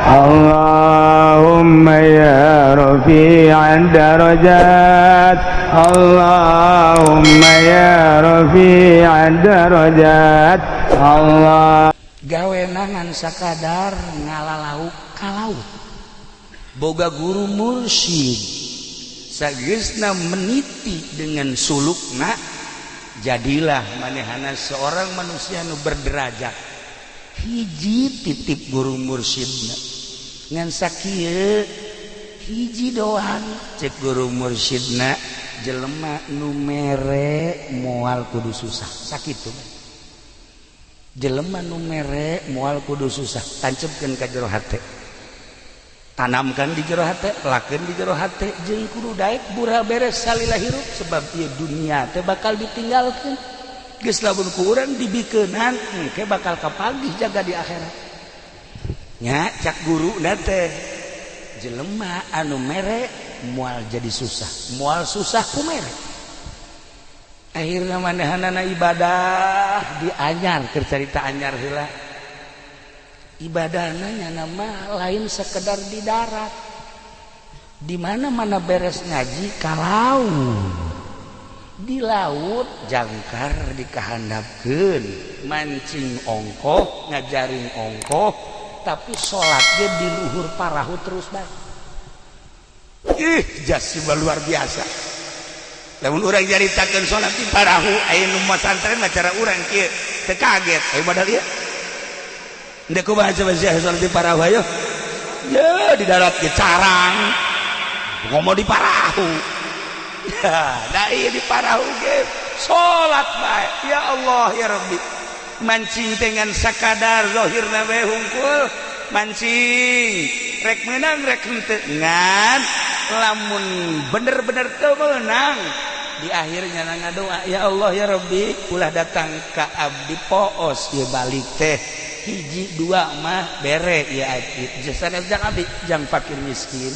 اللهم يا رفيع الدرجات اللهم يا رفيع الدرجات Allah gawenangan sakadar ngalalauk kalaut boga guru mursyid sageusna meniti dengan sulukna jadilah manehana seorang manusia nu berderajat hiji titip guru mursyidna ngan sakieu hiji doang cek guru mursyidna jelema nu mere moal kudu susah sakitu jelema nu mere moal kudu susah tancepkeun ka jero hate tanamkan di jero hate lakeun di jero hate jeung kudu daek bura beres salila hirup sebab ieu dunia teh bakal ditinggalkeun geus lamun ku urang dibikeunan engke bakal kapagih jaga di akhirat nya cak guruna teh jelema anu mere moal jadi susah moal susah ku mere akhirnya manehanana ibadah di anyar keur carita anyar heula ibadahna nya nama lain sekedar di darat di mana beres ngaji ka laut di laut jangkar dikahandapkeun mancing ongkoh ngajaring ongkoh tapi salat ge di luhur parahu terus bae jas luar biasa. Lamun urang nyaritakeun salat di parahu aya nu masantren acara urang kieu teu kaget aya modal ieu ndek ku baca salat di parahu ayo ya di darat ge carang ngomong di parahu ya da ieu di parahu ge salat bae ya Allah ya Rabbi mancing dengan sakadar zahirna we hungkul mancing rek meunang rek henteu ngan lamun bener-bener teu meunang di akhirnya ngadoa ya Allah ya Rabbi ulah datang ka abdi poos ieu balik teh hiji dua mah bere ieu abdi jasana jang abdi jang fakir miskin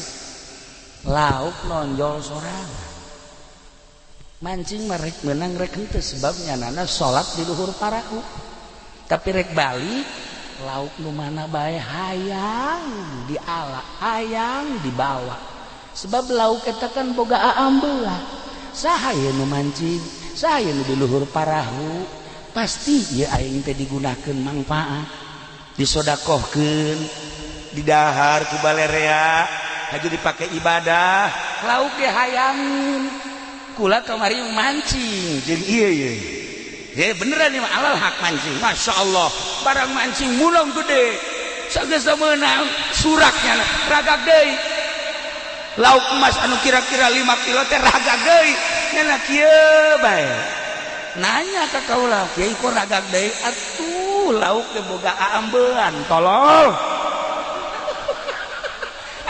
lauk nonjol sorangan mancing mah rek meunang rek henteu sebab nyanana salat di luhur parahu tapi rek balik lauk nu mana bae hayang diala hayang dibawa sebab lauk eta kan boga aambeula saha ye nu mancing saha ye nu di luhur parahu pasti ye aing teh digunakeun mangpaat disodakohkeun didahar ku balerea haju dipake ibadah lauk ge hayangin kula kamari mancing jeung ieu ye ya beneran ini alal hak mancing Masya Allah barang mancing mulung gede sagesa meunang suraknya ragak deui lauk emas anu kira-kira 5 kilo teh ragak deui nya kieu bae nanya ka kaula kieu kok ragak deui atuh lauk teh boga aambean tolol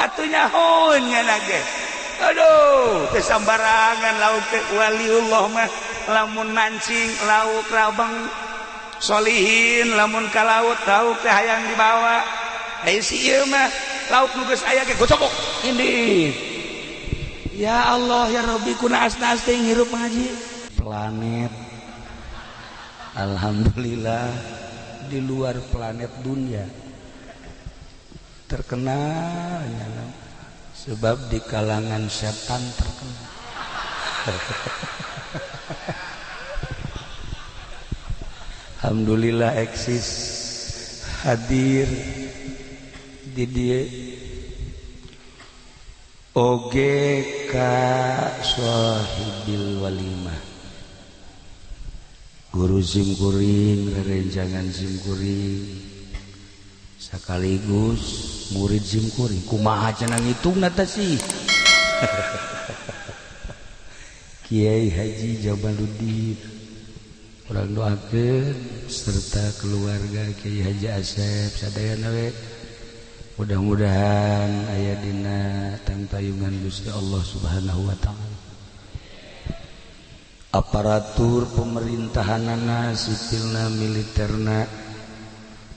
atuh nyahoun nya ge aduh teu sambarangan lauk teh waliullah mah lamun mancing lauk rabang solihin lamun ka laut lauk teh hayang dibawa ai si ieu mah lauk nu geus aya ge gocokok indih ya Allah ya Rabbi kunaas-naas teh ngirup ngaji planet alhamdulillah di luar planet dunia terkenal ya sebab di kalangan setan terkenal alhamdulillah eksis hadir di dia oge ka sahibil walimah guru zimkuring rerenjangan zimkuring sekaligus murid zimkuring kumaha cenah ngitungna teh sih Kiai Haji Jamaluddin urang doakeun serta keluarga Kiai Haji Asep sadayana we mudah-mudahan aya dina tangtayungan Gusti Allah Subhanahu wa taala aparatur pemerintahanana sipilna militerna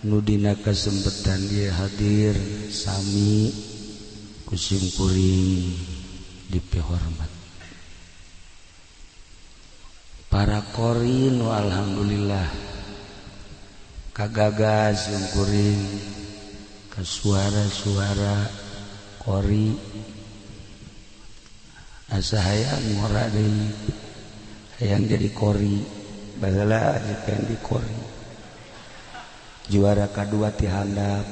nu dina kasempetan dia hadir sami kusim kuring dipehormat para korin alhamdulillah kagagas yung kuring ke suara-suara kori asa hayang ngora deui hayang jadi kori baheula jipen di kori juara kadua ti handap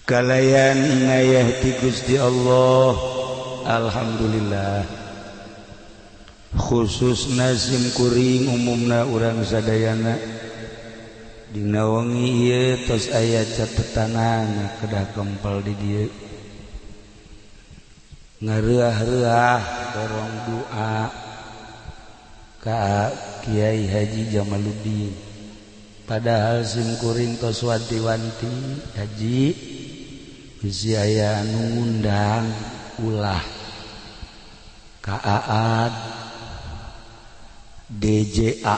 kalayan ingayah ti Gusti Allah alhamdulillah khususna sim kuring umumna urang sadayana dina wengi ieu tos aya catetanana kedah kempel di dieu ngareah-reah dorong doa ka Kiai Haji Jamaluddin padahal sim kuring tos wanti-wanti haji bisi aya anu ngundang ulah ka Aad DJA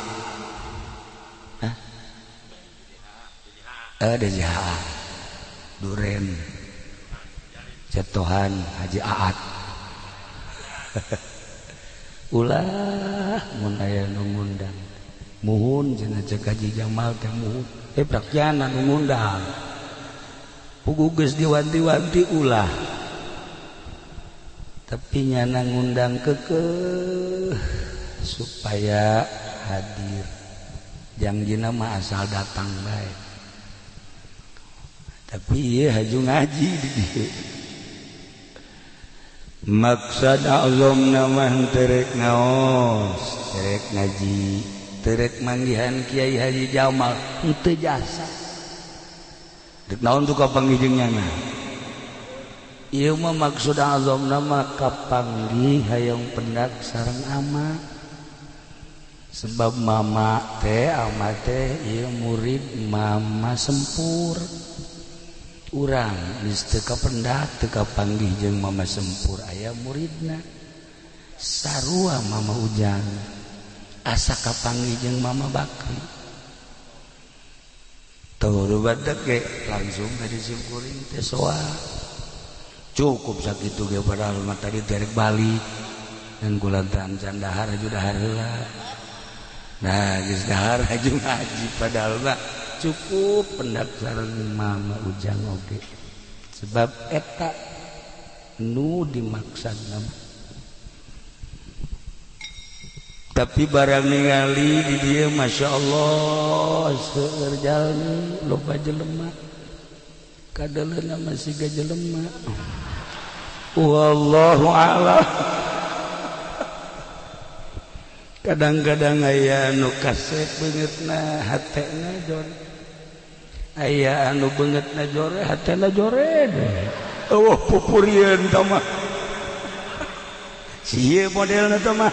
DJA Duren Jatohan Haji Aad ulah mun aya nu ngundang muhun cenah cek Haji Jamal teh muhun prakjana nu ngundang puguh geus diwanti-wanti ulah tapi nyana ngundang kekeh supaya hadir jangjina mah asal datang bae tapi ieu haju ngaji di dieu maksud azamna mah terek ngaos terek ngaji terek manggihan Kiai Haji Jamal henteu jasa dek naon tuh kapanggihjeung nyana ieu mah maksud azamna mah kapanggih hayang pendak sareng ama sebab mama teh ama teh ieu murid mama Sempur urang geus teu kapendak teu kapanggih jeung mama Sempur aya muridna sarua mama Ujang asa kapanggih jeung mama Bakri tuh badak ge langsung dari simkuring teh soa cukup sakitu ge padahal mah tadi derek balik dan kulantaran can dahar aju dahar heula nah geus dahar aju ngaji padahal mah cukup pendak sareng mama Ujang oge sebab eta nu dimaksudna tapi barang ningali di dieu masyaallah seueur jalmi loba jelema kadaleuna masih ga jelema wallahu a'lam kadang-kadang aya anu kasep beungeutna hatena jore aya anu beungeutna jore hatena jore eueuh pupurieun tah mah sieu modelna tah mah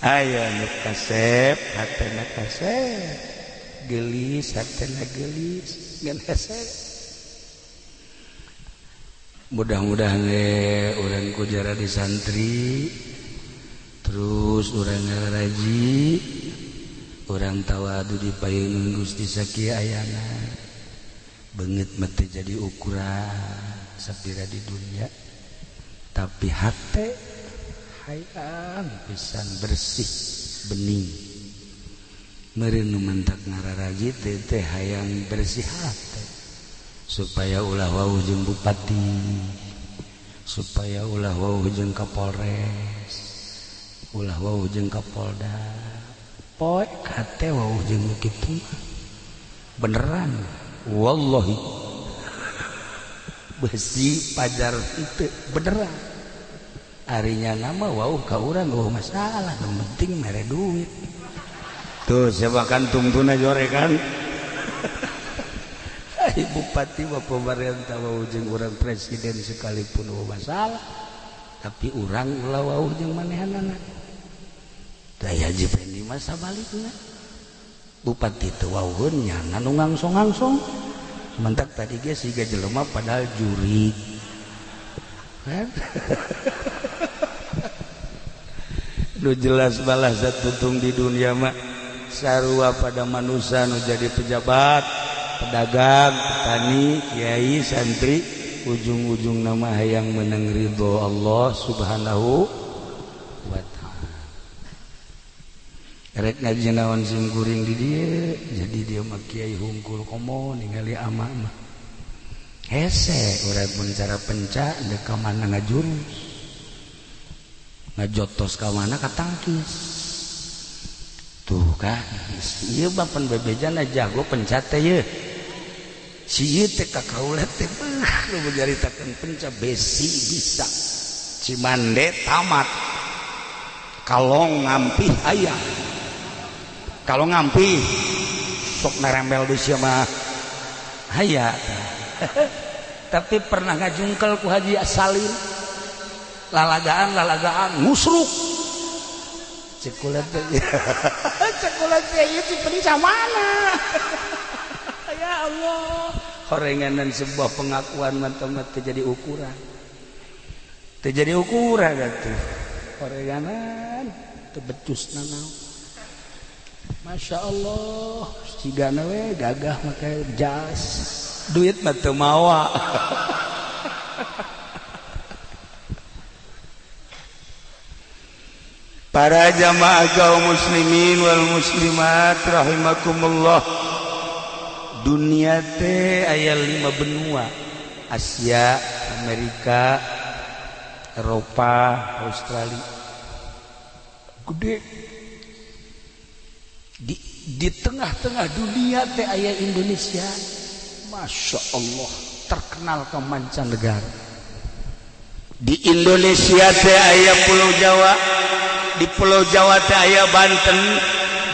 aya anu kasep hatena kasep gelis hatena gelis ngan hese mudah-mudahan urang kujara di santri terus urang ngaraji urang tawadu di payeunan Gusti sakieu ayana beungeut mah teu jadi ukuran sapira di dunia tapi hate hayang pisan bersih bening meureun nu mentak ngararaji teh hayang bersih hate supaya ulah wawuh jeung bupati supaya ulah wawuh jeung Kapolres ulah wawuh jeung Kapolda poe kate wawuh jeung kitu beneran wallahi besi pajar itu beneran arinya nama wawuh ka urang eueuh masalah nu penting mere duit tuh siapa kan tungtuna jore kan bupati bapak pemerintah wawuh jeung urang presiden sekalipun eueuh masalah tapi urang ulah wawuh jeung manehanana daya jipendi mah sabalikna bupati teu wawuhun nyana nu ngangsong-ngangsong mentak tadi ge siga jelema padahal juri kan nu jelas balas tutung di dunia mah sarua pada manusia nu jadi pejabat pedagang, petani, kiai, santri ujung-ujung nama hayang menang ridho Allah subhanahu wa ta'ala. Rek ngaji naon sim kuring di dia, jadi dia mah kiai hungkul komo ningali ama mah. Hese urang mun cara penca dek ka mana ngajurus. Ngajotos ka mana ka tangkis. Tuh kan, ieu bapan bebejana jago pencat teh ye. Si ieu teh ka kaula teh nu menjaritakeun penca besi bisa. Cimande tamat. Kalong ngampih aya. Kalau ngampi sok narembel di sia mah aya. Tapi pernah ngajungkel ku Haji Salim lalagaan musruk cekulat teh ieu ti penca mana. Ya Allah, horenganan sebuah pengakuan mah teh jadi ukuran. Teh jadi ukuran atuh. Horenganan teu becusna naon. Masya Allah, cigana we gagah make jas, duit mah teu mawa. Para jamaah kaum muslimin wal muslimat rahimakumullah. Dunia teh aya 5 benua, Asia, Amerika, Eropa, Australia. Gede. Di tengah-tengah dunia teh aya Indonesia. Masya Allah, terkenal ke mancanegara. Di Indonesia teh aya Pulau Jawa. Di Pulau Jawa teh aya Banten.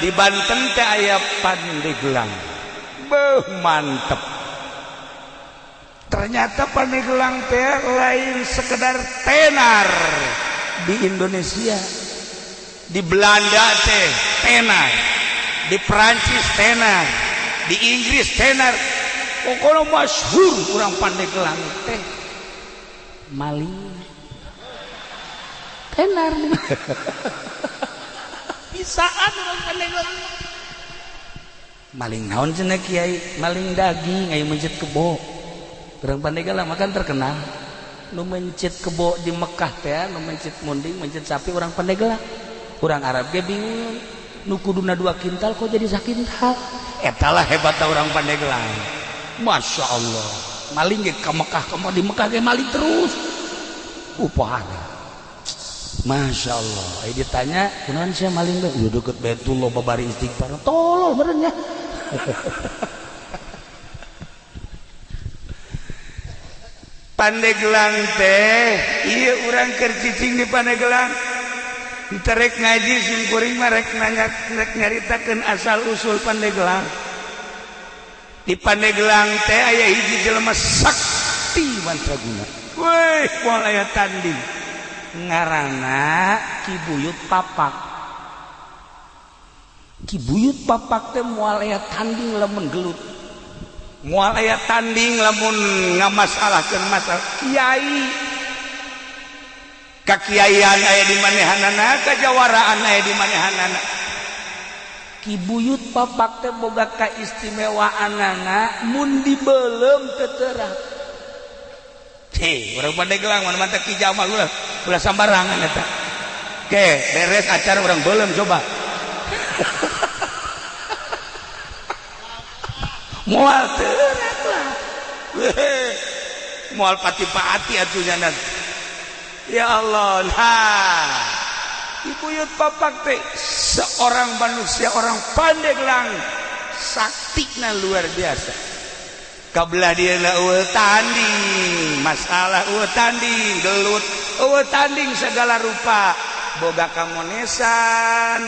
Di Banten teh aya Pandeglang. Beuh mantep. Ternyata Pandeglang teh lain sekedar tenar di Indonesia. Di Belanda teh tenar. Di Perancis tenar, di Inggris tenar, pokoknya masyhur urang Pandeglang teh maling tenar nih. Bisaan urang Pandeglang maling naon cenah kiai, maling daging aya mencit kebo. Urang Pandeglang makan terkenal nu mencit kebo di Mekah teh, nu mencit munding, mencit sapi urang Pandeglang. Urang Arab ge bingung. Nu kuduna 2 kintal kok jadi sakintal. Etalah hebatna urang Pandeglang. Masya Allah. Maling ge ka Mekah, kamu di Mekah ge maling terus. Upahana. Masya Allah. Ai ditanya, kunaon sia maling teh? Ya deket Baitullah babari istighfar. Tolol benernya. Pandeglang teh, ieu urang keur cicing di Pandeglang. Kita rek ngaji sim kuring mah rek nyaritakeun asal usul Pandeglang. Di Pandeglang teh aya hiji jelema sakti mantraguna. Weh, moal aya tanding. Ngaranna Ki Buyut Papak. Ki Buyut Papak teh moal aya tanding lamun gelut. Moal aya tanding lamun ngamasalahkeun masalah kiai. Kakiaian aya di manehanana, kajawaraan aya di manehanana. Ki Buyut Papak teh boga kaistimewaanana mun dibeulem teu teurat. Urang Pandeglang mana mantep Ki Jamal ulah sambarangan eta. Oke, beres acara urang beulem coba. Moal teurat lah. Moal pati-pati atuh nyanan. Ya Allah, nah Ibu Yud Papak teh seorang manusia, orang Pandeglang, saktina luar biasa. Kabelah dia na eueuh tanding, masalah eueuh tanding, gelut, eueuh tanding segala rupa, boga kamonesan,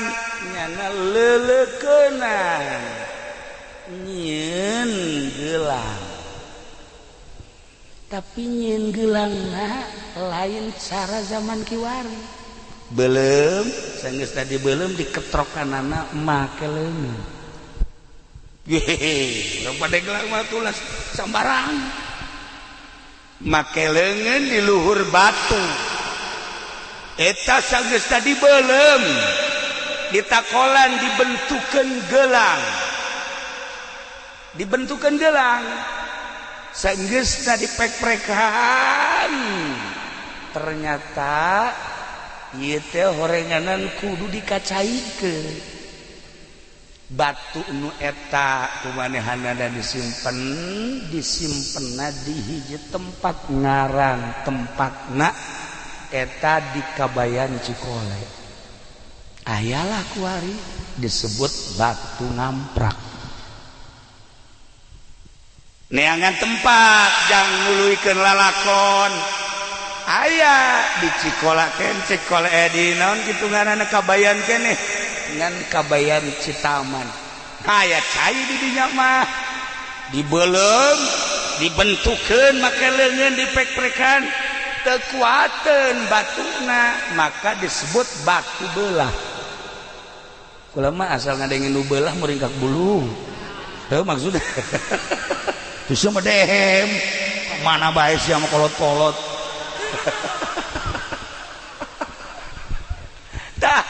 nyana leuleukeunna, nyieun gelang. Tapi nyin gelangna lain cara zaman kiwari. Belum, sanggeus tadi belum diketrokanana make leungeun. Yehe, urang Pandeglang mah tulas sambarang. Make leungeun di luhur batu. Eta sanggeus tadi belum ditakolan dibentukeun gelang. Dibentukeun gelang. saenggeusna dipek-prekan ternyata ieu teh horenganan kudu dikacaikeun batu nu eta kumanehanana disimpenna di hiji tempat ngaran tempatna eta di Kabayan Cikole ayalah kuari disebut batu ngamprak neangan tempat jang nguluikeun lalakon aya di Cikolakeun Cikole di naon kitu ngaranna Kabayan keneh ngan Kabayan Citaman aya cai di dinya mah dibeulem dibentukeun make leungeun dipek-prekan teu kuateun batuna maka disebut batu beulah kula mah asal ngadengin nu beulah muringkak bulu teu maksudna geus mah dehem mana bae sia mah kolot-kolot tah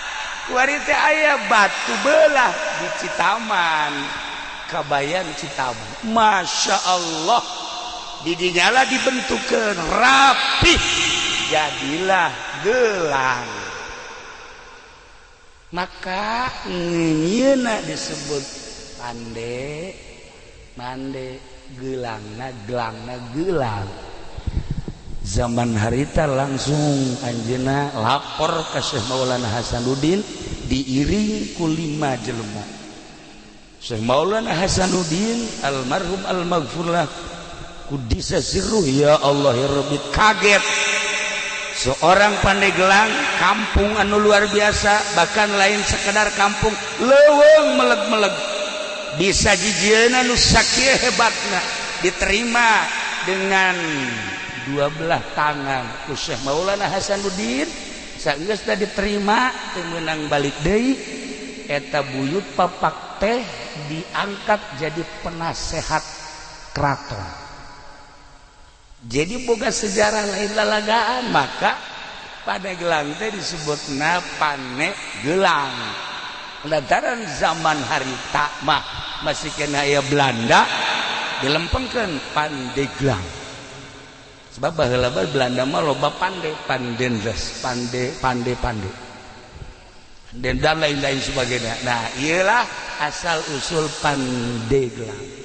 kuari teh aya batu beulah di Citaman Kabayan Citaman Masya Allah di dinyala dibentukeun rapi jadilah gelang maka ngieuna disebut pande mande gelangna gelang zaman harita langsung anjeunna lapor ka Syekh Maulana Hasanuddin diiring ku 5 jelema Syekh Maulana Hasanuddin almarhum al-maghfurlah kudisa sirruh ya Allah ya Rabbi kaget seorang Pandeglang kampung anu luar biasa bahkan lain sekedar kampung leuweung meleg-meleg bisa jijieuna nu sakieu hebatna diterima dengan 12 tangan ku Syekh Maulana Hasanuddin sageusna diterima teu meunang balik deui eta buyut papak teh diangkat jadi penasehat keraton jadi boga sejarah lain lalagaan maka Pandeglang teh disebutna Panegelang lantaran zaman harita mah masih kena aya Belanda dilempengkeun Pandeglang sebab baheula Belanda mah loba pandendres pande dan lain-lain sebagainya nah iyalah asal usul Pandeglang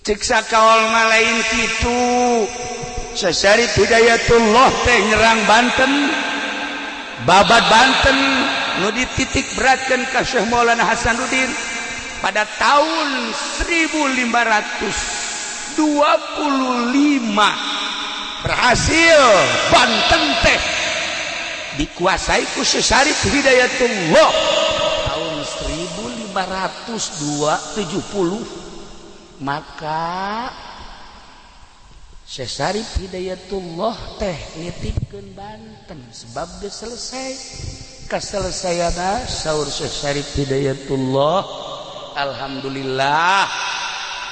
cek sakaol mah lain kitu Syarif Hidayatullah teh nyerang Banten babat Banten nu dititik beratkeun ka Syekh Maulana Hasanuddin pada tahun 1525 berhasil Banten teh dikuasai ku Syarif Hidayatullah tahun 1570 maka Syarif Hidayatullah teh nitipkeun Banten sebab geus selesai kaselesaiana saur Syarif Hidayatullah alhamdulillah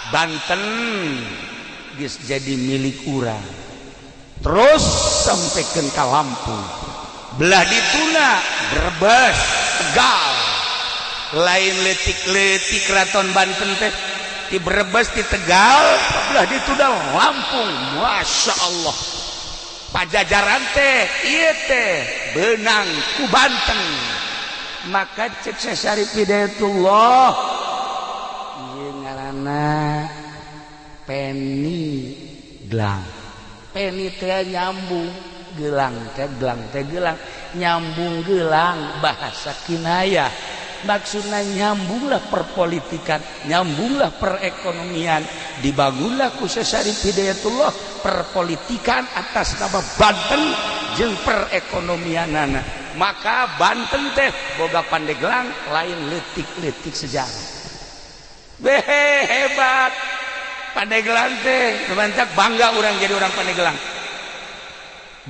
Banten geus jadi milik urang terus sampekeun ka Lampung belah dituna Brebes Tegal lain letik-letik keraton Banten teh di Brebes di Tegal belah dituna Lampung Masya Allah Pajajaran teh ieu teh beunang ku Banten maka cek Syarif Hidayatullah ieu ngaranna Peniglang peni teh nyambung gelang teh gelang nyambung gelang bahasa kinayah maksudnya nyambunglah perpolitikan nyambunglah perekonomian dibangunlah ku Syarif Hidayatullah perpolitikan atas nama Banten jeung perekonomianana maka Banten teh boga Pandeglang lain letik-letik sejarah hebat Pandeglang teh kebancak bangga orang jadi orang Pandeglang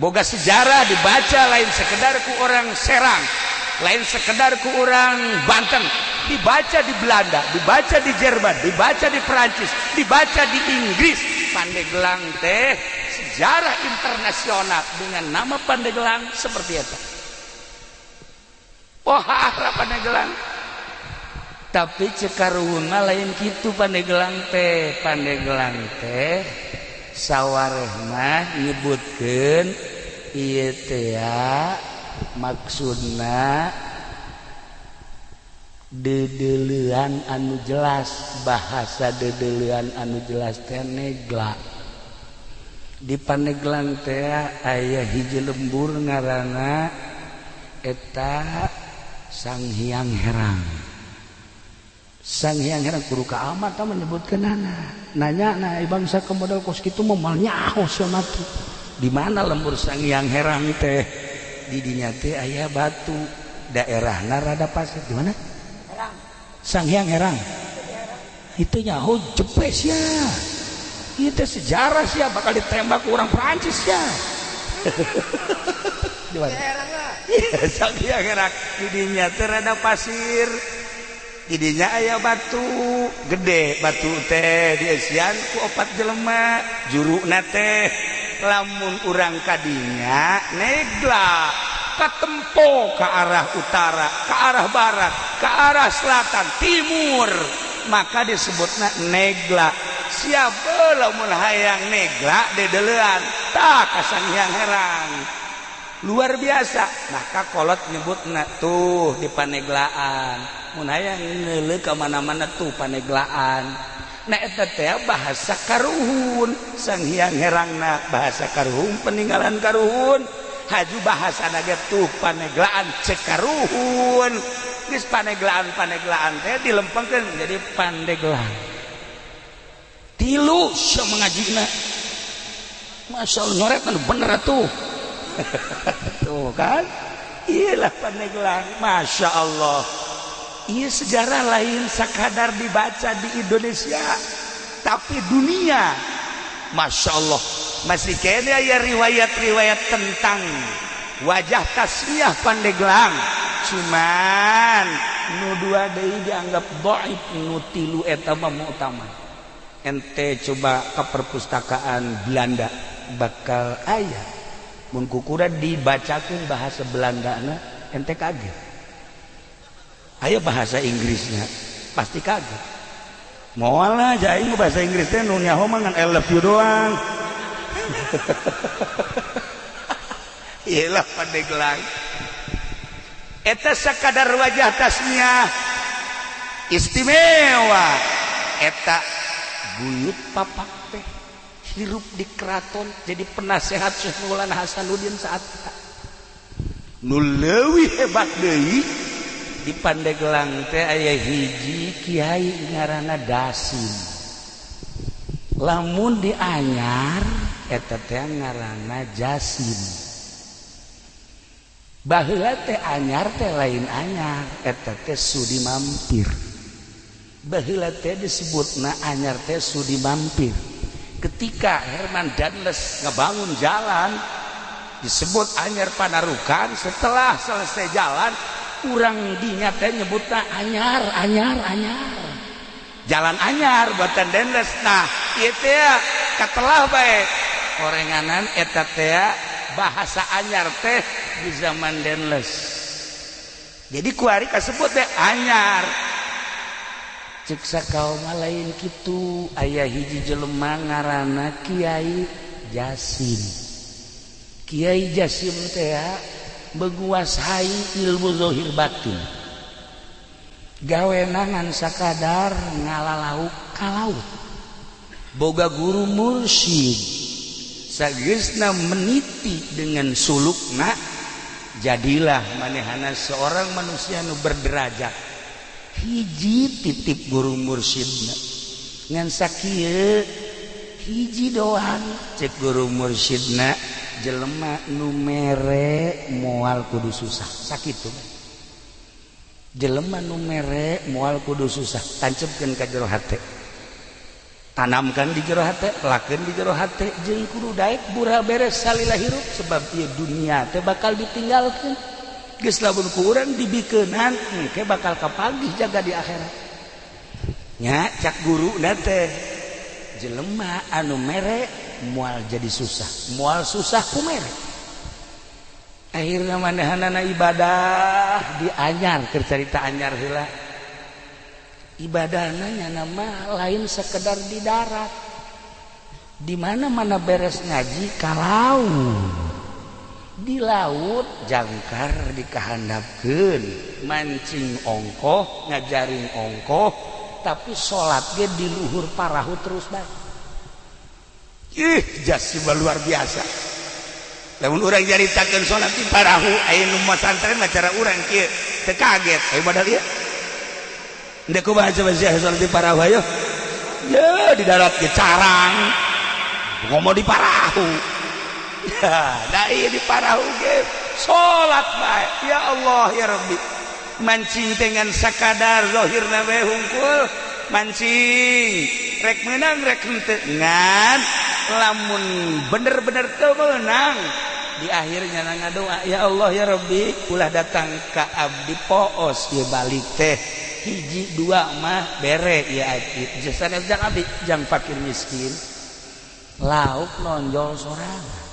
boga sejarah dibaca lain sekedar ku orang Serang lain sekedar ku orang Banten dibaca di Belanda dibaca di Jerman dibaca di Perancis dibaca di Inggris Pandeglang teh sejarah internasional dengan nama Pandeglang seperti itu wah Pandeglang tapi cekaruhuna lain kitu Pandeglang teh sawarehna nyebutkeun ieu teh maksudna dedeulean anu jelas bahasa dedeulean anu jelas teh negla di Pandeglang teh aya hiji lembur ngaranna eta Sang Hyang Herang. Sang Hyang Herang kudu ka amat menyebutkeunana nanya na bangsa ke modal kos kitu moal nyaho cenah tuh di mana lembur Sang Hyang Herang teh di dinya teh aya batu daerahna rada pasir di mana Herang Sang Hyang Herang itu nyaho jepes ya itu sejarah sih bakal ditembak orang Prancis ya di mana Sang Hyang Herang di dinya teh rada pasir didinya aya batu gede batu teh diesian ku 4 jelema juruna teh lamun urang kadinya negla katempo ke arah utara ke arah barat ke arah selatan timur maka disebutna negla siapa lamun hayang negla dedelean tak ka Sang Hyang Herang luar biasa maka kolot nyebutna tuh di Paneglaan mun hayang neuleuh ka mana-mana tuh Paneglaan nah eta teh bahasa karuhun Sang Hyang Herangna bahasa karuhun peninggalan karuhun haju bahasana ge tuh Paneglaan cekaruhun geus Paneglaan teh dilempengkeun jadi Pandeglang tilu sia mangajina masyaallah nyoret bener atuh tuh kan iyalah Pandeglang Masya Allah iya sejarah lain sekadar dibaca di Indonesia tapi dunia Masya Allah masih kayaknya ya riwayat-riwayat tentang wajah tasmiyah Pandeglang cuman nu dua deui dianggap dhaif nu tilu eta mah mu'tamad ente coba ke perpustakaan Belanda bakal aya mun kukura dibacakeun bahasa Belandana ente kaget aya bahasa Inggrisnya pasti kaget moal aja aing bahasa Inggris teh nu nyaho mah ngan I love you doang iyalah Pandeglang eta sakadar wajah tasmiyah istimewa eta buyut papak teh hirup di keraton jadi penasehat Syekh Maulana Hasanuddin saat nu leuwih hebat deui di Pandeglang teh aya hiji kiai ngaranna Dasim lamun di Anyar eta teh ngaranna Jasim baheula teh Anyar teh lain Anyar eta teh Sudi Mampir baheula teh disebutna Anyar teh Sudi Mampir ketika Herman Danles ngebangun jalan disebut Anyar Panarukan setelah selesai jalan urang dinya teh nyebutna anyar jalan anyar buatan Danles nah ieu teh katelah bae orenganan eta teh bahasa anyar teh di zaman Danles jadi kuari kasebut teh anyar cek sakaoma lain kitu aya hiji jelema ngaranna Kiai Jasim Kiai Jasim teh menguasai ilmu zahir batin gawenangan sakadar ngalalauk ka laut boga guru mursyid sageusna meniti dengan sulukna jadilah manehana seorang manusia nu berderajat hiji titip guru mursyidna ngan sakieu hiji doang cek guru mursyidna jelema nu mere moal kudu susah sakitu jelema nu mere moal kudu susah tancepkeun ka jero hate tanamkan di jero hate lakeun di jero hate jeung kudu daek bura beres salila hirup sebab ieu dunia teh bakal ditinggalkeun geus lamun ku urang dibikeunan engke bakal kapagih jaga di akhirat nya cak guruna teh jelema anu mere moal jadi susah moal susah ku mere akhirna manehana ibadah di Anyar keur carita Anyar heula ibadahnya nama lain sekedar di darat. Di mana-mana beres ngaji kalau di laut jangkar dikahandapkeun mancing ongkoh ngajaring ongkoh tapi salat ge di luhur parahu terus bae. Jas luar biasa. Lamun urang jaritakeun salat di parahu aya nu masantren cara urang kieu teu kaget aya badal ieu. Ndek kumaha coba salat di parahu ayo. Ya di darat ge carang. Ngomong di parahu. Ya, da ieu di parahu ge salat bae. Ya Allah ya Rabbi. Mancing dengan sakadar zahirna we hungkul mancing rek meunang rek henteu ngan lamun bener-bener teu meunang di akhirnya ngadoa ya Allah ya Rabbi ulah datang ka abdi poos ieu balik teh hiji dua mah bere ieu abdi jasana jang abdi jang fakir miskin lauk nonjol sorangan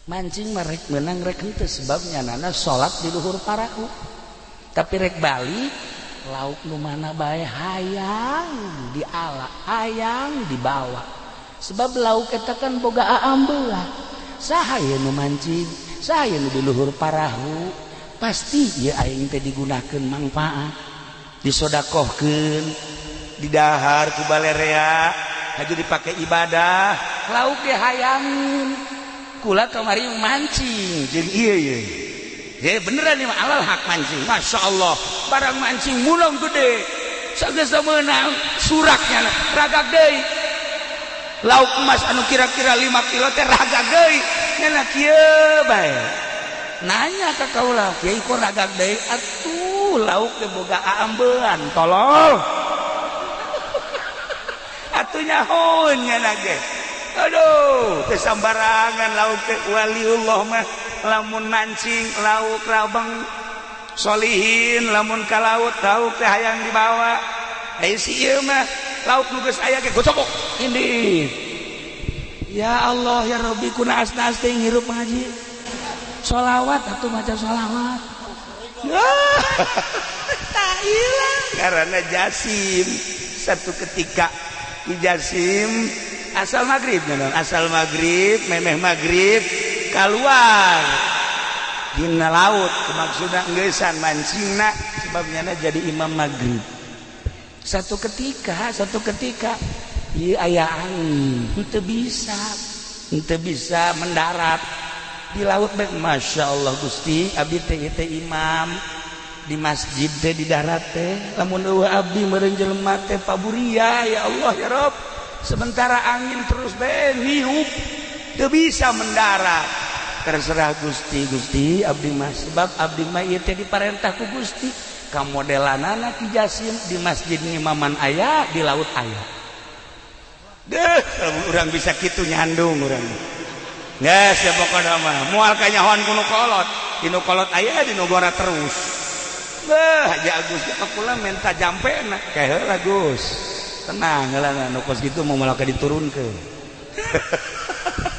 mancing mah rek meunang rek henteu sebabnya nana salat di luhur parahu tapi rek balik lauk nu mana bae hayang diala hayang dibawa sebab lauk eta kan boga aambeula saha ieu nu mancing saha ieu nu di luhur parahu pasti ieu aing teh digunakeun mangpaat disodakohkeun didahar ku balerea haju dipake ibadah lauk dihayangin kula kamari mancing jeung ieu ya beneran nih alal hak mancing Masya Allah barang mancing mulung gede sagesa menang suraknya ragak deui lauk emas anu kira-kira 5 kilo teh ragak deui nana kieu bae nanya ka kaula kieu kok ragak deui atuh lauk teh boga aambean tolol atuh nyahoun nya ge aduh teu sambarangan lauk teh waliullah mah lamun mancing lauk rabeng solihin lamun ka laut lauk teh hayang dibawa ai si ieu mah lauk nu geus aya ge gocok indit ya Allah ya Rabbi kunaas-naas teh ngirup ngaji sholawat atuh maca sholawat tah ieu karena jasim satu ketika di jasim asal maghrib memeh maghrib keluar dina laut maksudna geussan mancingna sebabnya jadi imam maghrib satu ketika ieu aya angin henteu bisa mendarat di laut bae Masya Allah Gusti abdi teh imam di masjid teh di darat teh lamun eueuh abdi meureun jelema teh paburia ya Allah ya Rabb sementara angin terus bae niup teu bisa mendarat terserah Gusti abdi mah sebab abdi mah ieu teh diparentah ku Gusti ka modelanana Ki Jasim di masjid ngimaman aya di laut aya deh urang bisa kitu nyandung urang geus ya pokona mah moal ka nyahoan ku nu kolot di nu kolot aya di nu gora terus beh Haji Agus ka kula menta jampena kae heula Gus tenang heula nu kos kitu mau malaka diturunkeun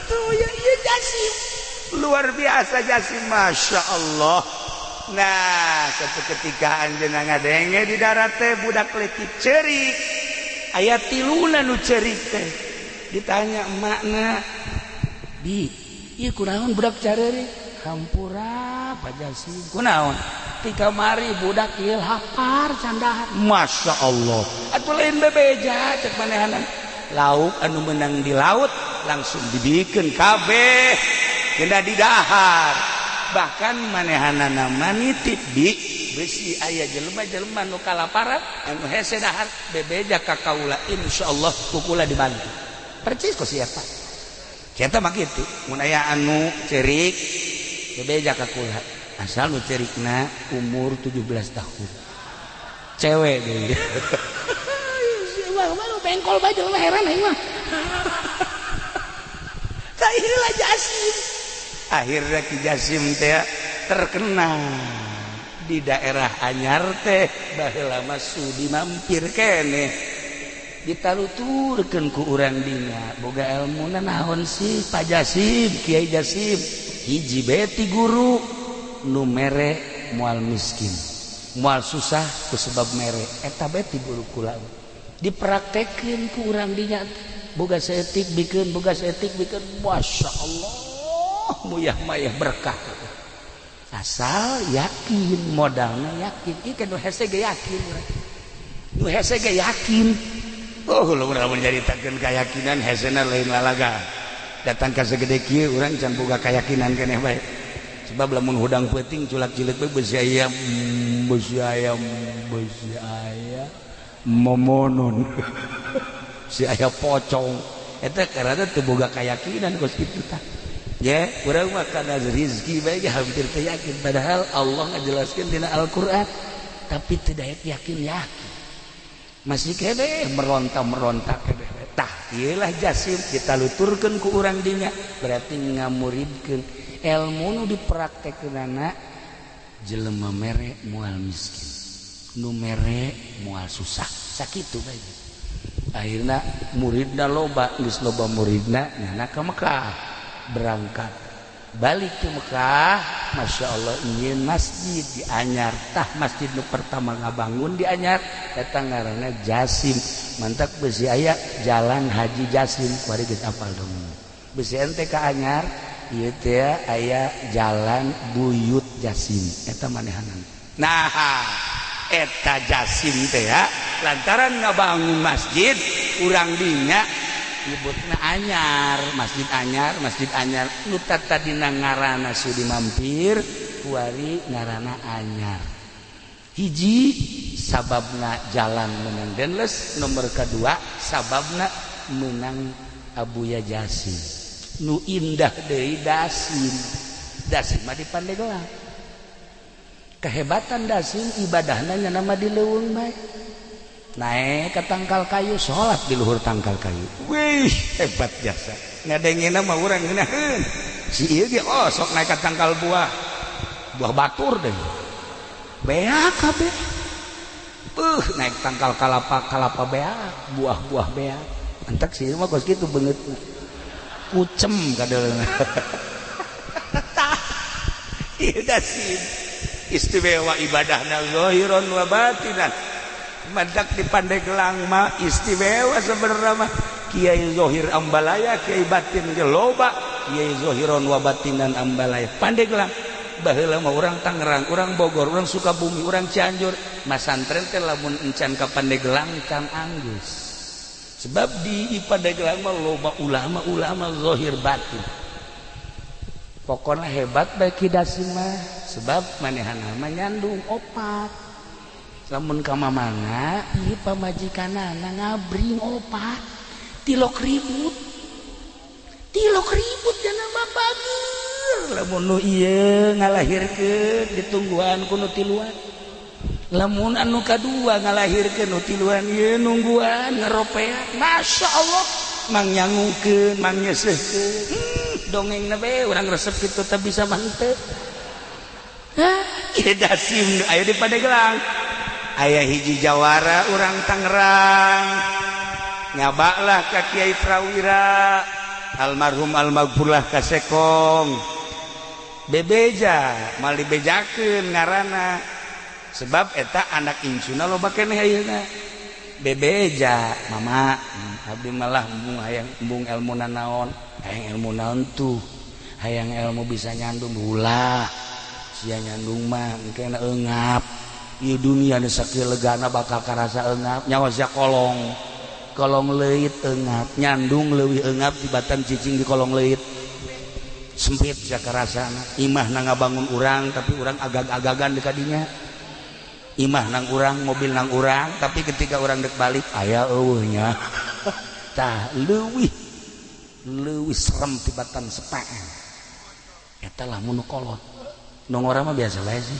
tuh ya ieu Jasim luar biasa Jasim Masya Allah. Nah satu ketika anjeunna ngadenge di darat teh budak leutik ceurik aya tiluna nu ceurik teh ditanya emakna di ieu kunaon budak careurik hampura Pak Jasim kunaon ti kamari budak ieu lapar candahan Masya Allah atuh lain bebeja cek manehanna lauk anu menang di laut langsung dibikeun kabeh kena di dahar bahkan manehanana manitip di besi aya jelema-jelema nu kalaparan anu hese dahar bebeja ka kaula insyaallah kukula dibantu percis ku siapa kita mah kitu mun aya anu cerik bebeja ka kula asal nu cerikna umur 17 tahun cewek deui wah mah bengkol bae jelema heran aing mah tah ieu lah Jasim akhirnya Ki Jasim teh terkenal di daerah anyar teh baheula mah sudi mampir keneh ditaruturkeun ku urang dina boga elmuna naon sih Pak Jasim Kiai Jasim hiji bae ti guru nu mere moal miskin moal susah ku sebab mere eta bae ti guru kula dipraktekeun ku urang dinya boga saeutik bikeun masya Allah muyah mayah berkah asal yakin modalna yakin ieu kan nu hese ge yakin nu hese ge yakin lamun menceritakeun keyakinan hesena lain lalaga datang ka segede kieu urang can boga keyakinan keneh bae sebab lamun hudang peuting culak-cileuk bae beusi aya momonon si aya pocong eta karana teu boga keyakinan kos kitu tah ya urang mah kana rezeki bae hampir teu yakin padahal Allah ngajelaskeun dina Al-Qur'an tapi teu daek yakin masih kene meronta kene tah ieulah jasim kita luturkeun ku urang dinya berarti ngamuridkeun ilmu nu dipraktekeunana jelema mere moal miskin nu mere moal susah sakitu bae akhirna muridna loba geus loba muridna nyana ka Mekah berangkat balik ke Mekah masya Allah ingin masjid di Anyar tah masjid nu pertama ngabangun di Anyar eta ngaranna Jasim mantak beusi aya jalan Haji Jasim kuari geus apal dong beusi ente ka Anyar ieu teh aya jalan Buyut Jasim eta manehanan nah eta Jasim teh ya lantaran ngabangun masjid urang dinya nyebutna Anyar masjid Anyar nu tadina ngaranna sudi mampir kuari ngaranna Anyar hiji sababna jalan menang denles nomor kedua sababna menang Abuya Jasim nu indah deui Dasim mah di Pandeglang kehebatan Dasim ibadahna nya nama di leuweung bae naik ke tangkal kayu sholat di luhur tangkal kayu wih hebat jasa ngadengina mah urang ngeunaheun si ieu ge sok naik ke tangkal buah batur deh beak kabeh naik tangkal kalapa beak buah beak antak si ieu mah kos kitu beungeutna kucem kadeulna ieu Dasim istimewa ibadahna zahiran wa batinan madak di Pandeglang mah istimewa sebenarnya mah Kiai Zohir Ambalaya Kiai Batin ge loba Kiai Zohiron wa Batinan Ambalaya Pandeglang baheula mah urang Tangerang urang Bogor urang Sukabumi urang Cianjur masantren teh lamun encan ka Pandeglang can anggus sebab di Pandeglang mah loba ulama Zohir Batin pokona hebat bae Ki Dasim mah sebab manehana mah nyandung opat lamun ka mamana ieu pamajikanana ngabring opat 3.000 cenah mah bageur lamun nu ieu ngalahirkeun ditungguan ku nu tiluan lamun anu kadua ngalahirkeun nu tiluan ieu nungguan ngaropean masyaallah mang nyangungkeun mang nyeseuhkeun dongengna bae urang resep kitu teh bisa mantep ieu Dasim aya di Pandeglang aya hiji jawara urang Tangerang nyabaklah ka Kiai Prawira almarhum almaghfurlah kasekong bebeja mal dibejakeun ngaranna sebab eta anak insuna loba keneh ayeuna bebeja mama abdi malah embung elmuna naon hayang ilmu naon tuh hayang ilmu bisa nyandung ulah sia nyandung mah engkena eungap ieu dunia nu sakieu legana bakal karasa eungap nyawa sia kolong leuit eungap nyandung leuwih eungap tibatan cicing di kolong leuit sempit sia karasana imah na ngabangun urang tapi urang agag-agagan di kadinya imah nang urang mobil nang urang tapi ketika urang dek balik aya eueuhnya tah leuwih serem tibatan sepaan eta lamun nu kolot nu ngora mah biasa bae sih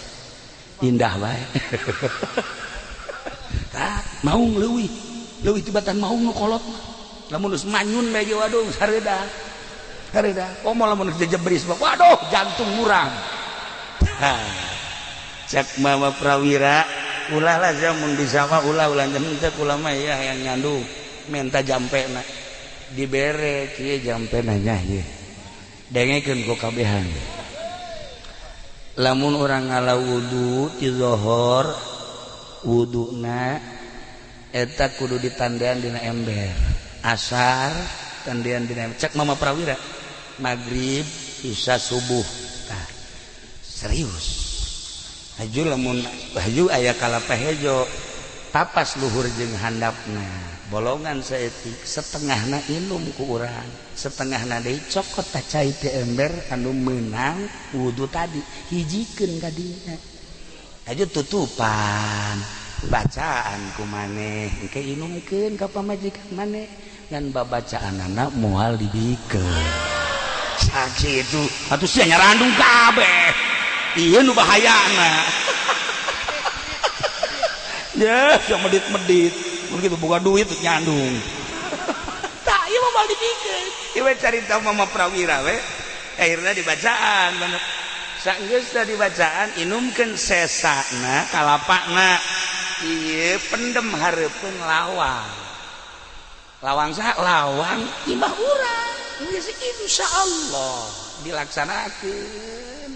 indah bae tah maung leuwih tibatan maung nu kolot lamun geus manyun bae ge waduh sareudah komo lamun geus jebris waduh jantung urang cek mama Prawira ulah lah jamun bisa mah ulah jamun teh kula mah ya yang nyandung menta jampena dibere kieu jampena nya ieu dengekeun ku kabehan lamun orang ngala wudu ti zuhur wuduna eta kudu ditandean dina ember, asar tandean dina ember. Cek Mama Prawira maghrib isya subuh tah serius haju lamun haju aya kalapeh hejo tapas luhur jeung handapna bolongan saeutik setengahna inum ku urang setengahna deui cokot tacai ti ember anu meunang wudu tadi hijikeun ka dinya haju tutupan bacaan ku maneh engke inumkeun ka pamajikan maneh ngan babacaanana moal dibikeun sakitu atuh sia nyarandung kabeh ieu nu bahayana ya yang medit-medit mun kitu boga duit nyandung tah ieu mah moal dibikeun ieu carita Mama Prawira we akhirna dibacaan bener saenggeus da dibacaan inumkeun sesana kalapana ieu pendem hareupeun lawang saha lawang imah urang geus insyaallah dilaksanakeun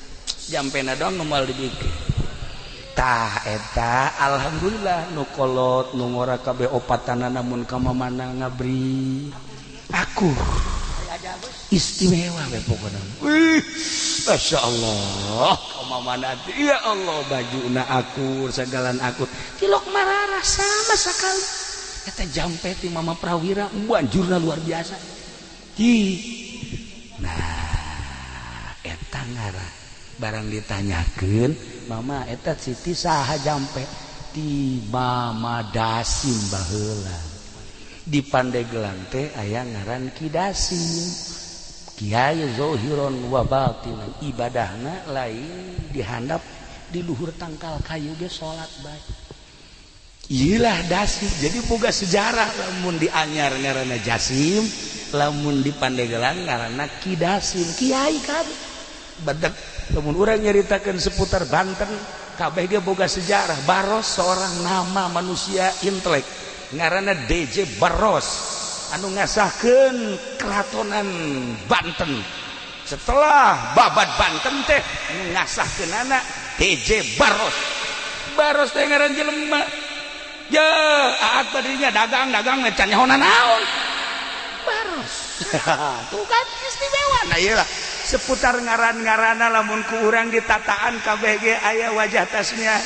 jampena doang nu moal dibikeun tah eta alhamdulillah nu kolot nu ngora kabeh opatana namun ka mamana ngabri aku istimewa we pokona wih masyaallah ka mamana ya Allah bajuna akur sagalan akur tilok mararah sama sakali eta jampe ti Mama Prawira banjurna luar biasa nah eta ngara barang ditanyakeun Mama eta Siti saha jampe ti Mama Dasim baheula di Pandeglang teh aya ngaran Ki Dasim Kiai Zohiron wa batinan ibadahna lain dihandap di luhur tangkal kayu ge salat bae iyalah Dasim jadi boga sejarah lamun di Anyar ngaranna Jasim lamun di Pandeglang ngaranna Ki Dasim kiai kabeh badak lamun urang nyaritakeun seputar Banten kabeh ge boga sejarah Baros seorang nama manusia intelek ngaranna DJ Baros anu ngasahkeun keratonan Banten setelah babat Banten teh anu ngasahkeunana DJ Baros teh ngaran jelema ya aat badinya dagang can nyaho naon Baros tuh kan istimewa nah iyalah seputar ngaran-ngaranna lamun ku urang ditataan kabeh ge aya wajah tasnya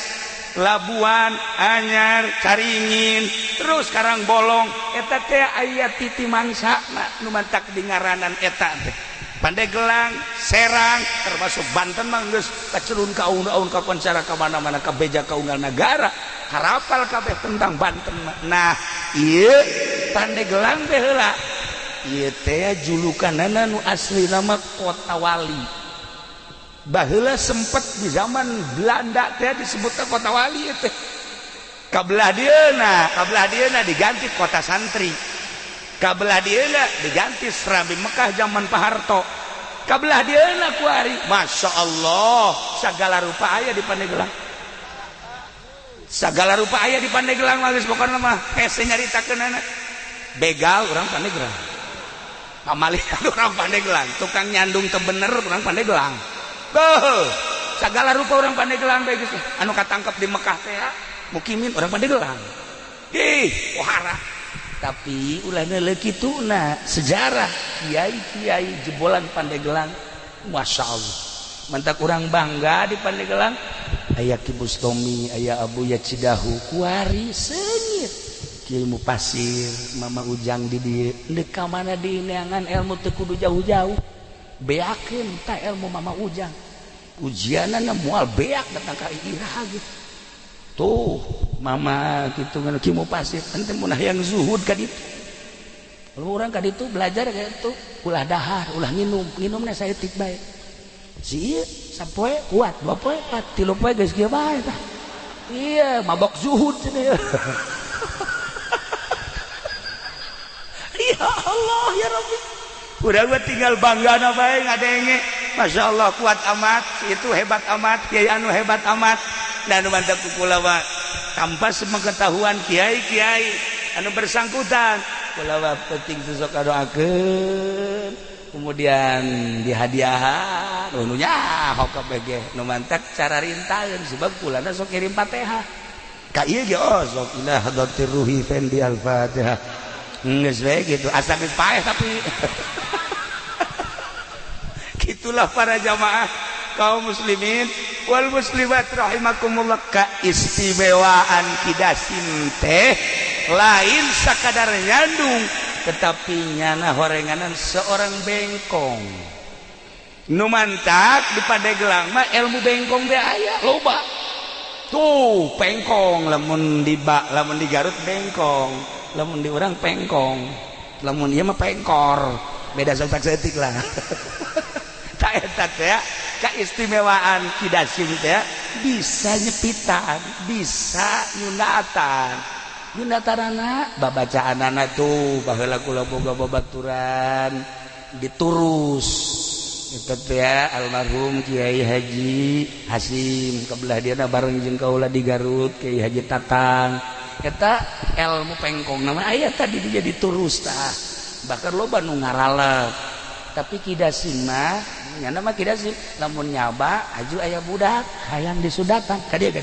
Labuan, Anyar, Caringin, terus Karangbolong eta teh aya titi mangsana nu mantak di ngaranan eta teh. Pandeglang, Serang, termasuk Banten mah geus kacelun kaung-aung kakoncara ka mana-mana ka beja kaunggal negara. Harapal kabeh tentang Banten mah. Nah, ieu Pandeglang teh heula. Ieu teh julukanana nu asli nama Kota Wali. Baheula sempet di zaman Belanda teh disebutna Kota Wali teh. Kabelah dieuna diganti Kota Santri. Kabelah dieuna diganti Serambi Mekah zaman Pak Harto. Kabelah dieuna ku ari Masya Allah sagala rupa aya di Pandeglang. Sagala rupa aya di Pandeglang mah geus pokona mah hese nyaritakeunana. Begal urang Pandeglang. Pamalihan urang Pandeglang, tukang nyandung teu bener urang Pandeglang. Sagala rupa orang Pandeglang bae geus anu katangkep di Mekah teh mukimin orang Pandeglang. Wahara. Tapi ulana leuh kituna sejarah kiai-kiai jebolan Pandeglang Masya Allah. Mantak urang bangga di Pandeglang aya Ki Bustomi, aya Abuya Cidahu, kuari senyit Kiai Mupasir, Mama Ujang di dieu. Deuk ka mana di neangan ilmu teu kudu jauh-jauh. Beakeun tah ilmu Mama Ujang. Ujianana moal beak datang ka Iraha gitu. Tuh, Mama kitu ngan Ki Mupasir ente mun hayang zuhud ka ditu. Kalau urang ka ditu belajar ka ditu, ulah dahar, ulah nginumna saeutik bae. Si ieu sapoe kuat, dua poe, 3 poe geus kieu bae tah. Iya, mabok zuhud cenah. Ya Allah ya Rabbi. Udah gue tinggal bangga na bae ngadenge. Masya Allah kuat amat, itu hebat amat, kiai anu hebat amat. Dan mantap kula wa tanpa sepengetahuan kiai-kiai anu bersangkutan. Kula wa penting sok doakeun kemudian dihadiahan ununya hok kabeh nu mantak cara rintaeun sebab kulana sok kirim Fatihah ka ieu ge sok ila hadratir ruhi fendi al-Fatihah geus we gitu asa geus paeh tapi gitulah para jamaah kaum muslimin wal muslimat rahimakumullah. Keistimewaan kidasim teh lain sakadar nyandung tetapi nyana horenganan seorang bengkong nu mantak di Pandeglang mah ilmu bengkong teh aya loba tuh pengkong lamun di Garut bengkong lamun di urang pengkong lamun ieu mah pengkor beda setik lah ta eta teh keistimewaan kidasim teh bisa nyepitan bisa nyundatanana babacaanana tuh baheula kula boga babaturan diturus eta teh almarhum Kiai Haji Hasim kabelah diana bareng jeung kaula di Garut Kiai Haji Tatang eta ilmu pengkong nama aya tadi dia diturus tah bahkan loba nu ngaralep tapi kidasim mah nyana mah kidasim lamun nyaba aju aya budak hayang disudatan kadia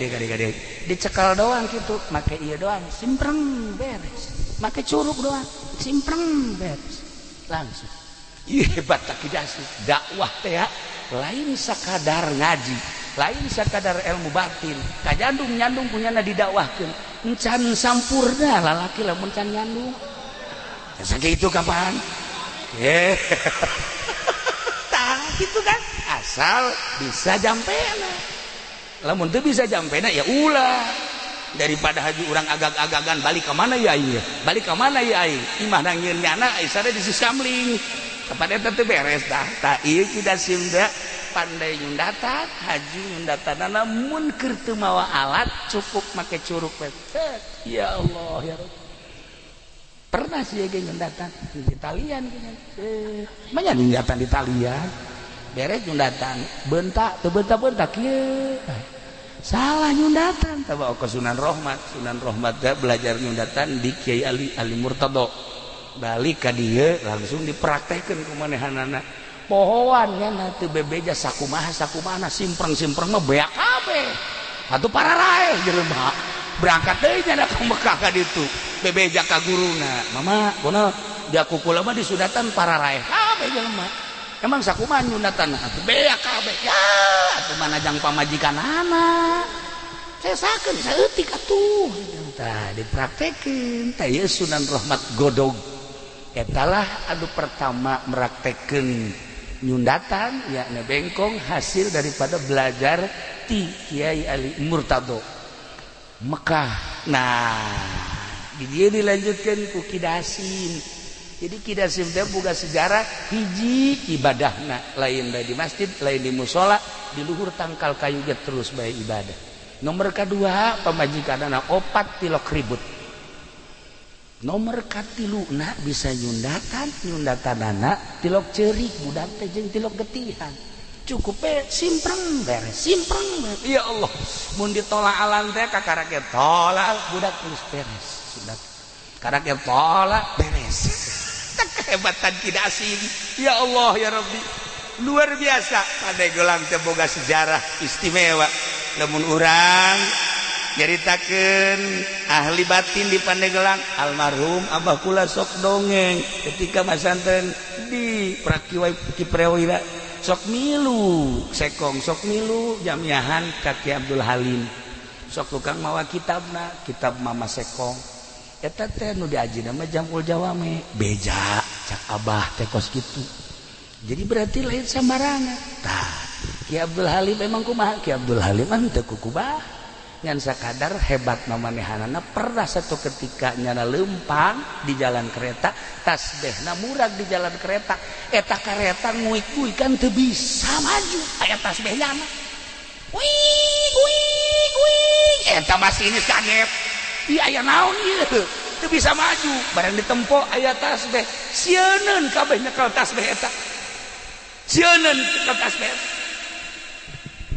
dicekal doang gitu make ieu doang simpreng beres make curug doang simpreng beres langsung ieu hebat tak kidasim dakwah teh lain sakadar ngaji lain sakadar ilmu batin kajandung nyandung punyana didakwahkeun encan sampurna lalaki lamun can nyandung sakitu kapan gitu kan asal bisa jampena lamun teu bisa jampena ya ulah daripada haji urang agag-agagan balik ke mana ya ieu balik ke mana ya aing imah nangieun nyana isada di Sisamling kepada eta teh beres tah ieu kidasim da pandai nyundatan haji nyundatanana mun keur teu mawa alat cukup make curug we ya Allah ya Rabb pernah sih ge nyundatan di talian manya nyundatan di talian beres nyundatan bentak teu bentak kieu salah nyundatan tawa ke Sunan Rohmat teh belajar nyundatan di Kiai Ali Murtado balik ka dieu langsung dipraktekkeun ku manehanana pohoan nya teu bebeja sakumaha simpreng mah beak kabeh atuh pararae jelema berangkat deui nya ka Mekah ka ditu bebeja ka guruna mama kunaon dia kukula mah disudatan pararae kabeh jelema emang sakumaha nyundatan atuh beak kabeh ya atuh manajang pamajikanana cesakeun saeutik atuh tah dipraktekeun tah ieu Sunan Rohmat Godog etalah anu pertama meraktekeun nyundatan yakni bengkong hasil daripada belajar ti Kiai Ali Murtado Mekah. Nah dia dilanjutkan ku kidasim. Jadi kidasim teh boga sejarah hiji ibadahna lain di masjid lain di musola di luhur tangkal kayu ge terus bae ibadah. Nomor kedua pamajikanana opat tilok ribut. Nomor katiluna bisa nyundatanana tilok ceurik budak teh jeung tilok getihan. Cukup simpreng beres. Ya Allah, mun ditolak alan teh kakaraket tolak budak terus beres. Sudah kakaraket tolak beres. Kehebatan kidasim. Ya Allah ya Rabbi. Luar biasa Pandeglang teh boga sejarah istimewa. Lamun urang nyaritakeun ahli batin di Pandeglang almarhum Abah kula sok dongeng ketika masanten di Prakiwai Kiprewira sok milu sekong sok milu jamiahan Kaki Abdul Halim sok tukang mawa kitabna kitab Mama Sekong eta teh nu diajina mah Jamul Jawame beja cak Abah teh kos kitu jadi berarti lain sambarangan tah Ki Abdul Halim memang kumaha Ki Abdul Halim mah teu kukubah ngan sakadar hebat mamanehanana pernah satu ketika nyana lempang di jalan kereta tasbehna murag di jalan kereta eta kereta nguik-nguik kan teu bisa maju aya tasbehnya mah wih eta masinis kaget ieu aya naon ieu teu bisa maju barang ditempo aya tasbeh sieun kabeh nyekel tasbeh eta sieun nyekel tasbeh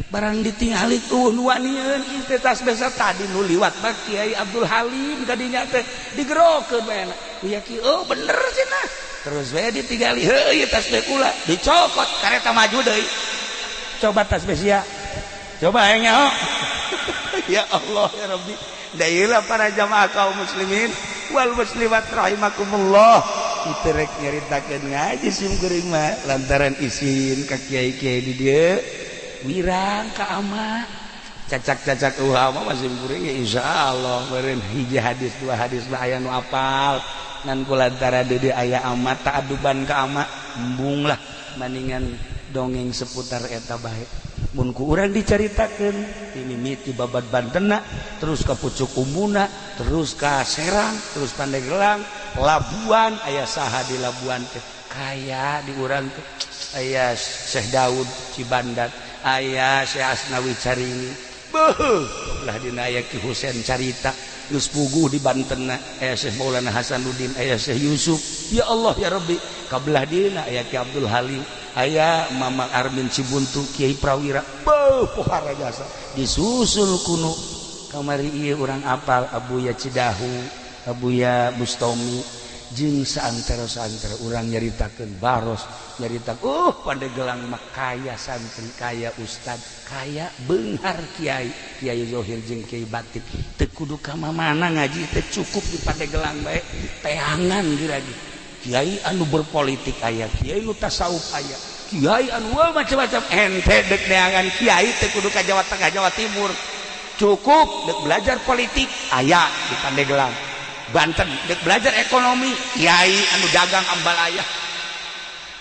barang ditingali tuh nuanieun ieu tasbeh tadi nu liwat mah Kiai Abdul Halim kadinya teh digerokeun bae na ya ki oh bener cenah terus we ditinggali heuh tas we kula dicokot kareta maju deui coba tas we sia coba aing nyaho ya Allah ya Rabbi da ieu para jamaah kaum muslimin wal muslimat rahimakumullah kitu rek nyaritakeun ngaji sim geuring mah lantaran isin ka kiai-kiai di dieu wirang ka ama cacak-cacak mah masih geuring ya insyaallah meureun hiji hadis dua hadis mah aya nu apal ngan kulantaran deui aya ama taaduban ka ama embung lah maningan dongeng seputar eta bae mun ku urang dicaritakeun ini miti babad Bantenna terus ka Pucuk Umbuna terus ka Serang terus Pandeglang Labuan aya saha di Labuan teh kaya di urang teh aya Syekh Daud Cibandat aya Syekh Asnawi Caringi beuh lah dina aya Ki Husein carita geus puguh di Bantenna aya Syekh Maulana Hasanuddin aya Syekh Yusuf ya Allah ya Rabbi kabelah dina aya Ki Abdul Halim aya Mamang Armin Cibuntu Kiai Prawira beuh pohara jasa disusul kuno kamari ieu urang apal Abuya Cidahu Abuya Bustomi jeung saantara-saantara urang nyaritakeun baros nyarita Pandeglang mah kaya santri kaya ustad kaya beunghar kiai Kiai Zohir jeung Kiai Batik teu kudu ka mana ngaji teh cukup di Pandeglang bae teangan giragi kiai anu berpolitik aya kiai nu tasawuf aya kiai anu macam-macam ente dek neangan kiai teh kudu ka Jawa Tengah Jawa Timur cukup dek belajar politik aya di Pandeglang Banten dek belajar ekonomi kiai anu dagang ambal aya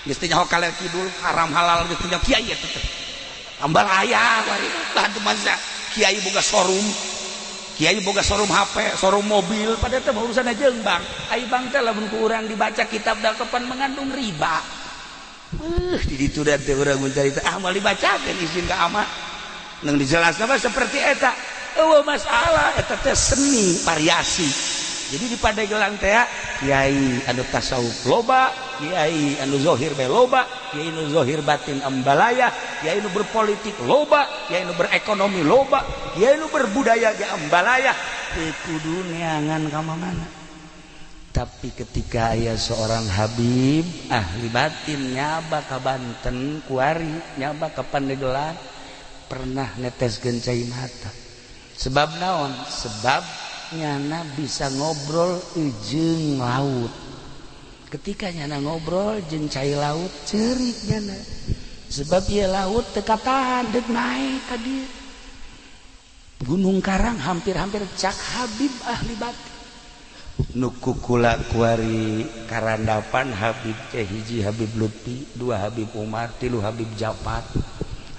geus teh nyaho kaler kidul haram halal geus teh kiai eta teh ambal aya bari bantu masa kiai boga showroom kiai boga showroom HP, showroom mobil, pada teh urusan jeung bang. Ai bang teh lamun ku urang dibaca kitab dakepan mengandung riba. Di ditu da teh urang mencari teh moal dibacakeun izin ka ama. Nang dijelasna mah seperti eta. Eueuh masalah eta teh seni variasi. Jadi di Pandeglang teh kiai anu tasawuf loba, kiai anu zohir bae loba, kiai anu zohir batin ambalaya, kiai anu berpolitik loba, kiai anu berekonomi loba, kiai anu berbudaya ge ambalaya teu kudu neangan ka mana. Tapi ketika aya seorang habib ahli batin nyaba ka Banten kuari nyaba ka Pandeglang pernah neteskeun cai mata. Sebab naon? Sebab nyana bisa ngobrol jeung laut. Ketika nyana ngobrol jeung cai laut ceurik nyana. Sebab ieu laut teu katahan deuk naik ka dieu. Gunung Karang hampir-hampir cak habib ahli batin. Nu kukula kuari karandapan habib teh hiji Habib Lutfi, dua Habib Umar, tilu Habib Japat,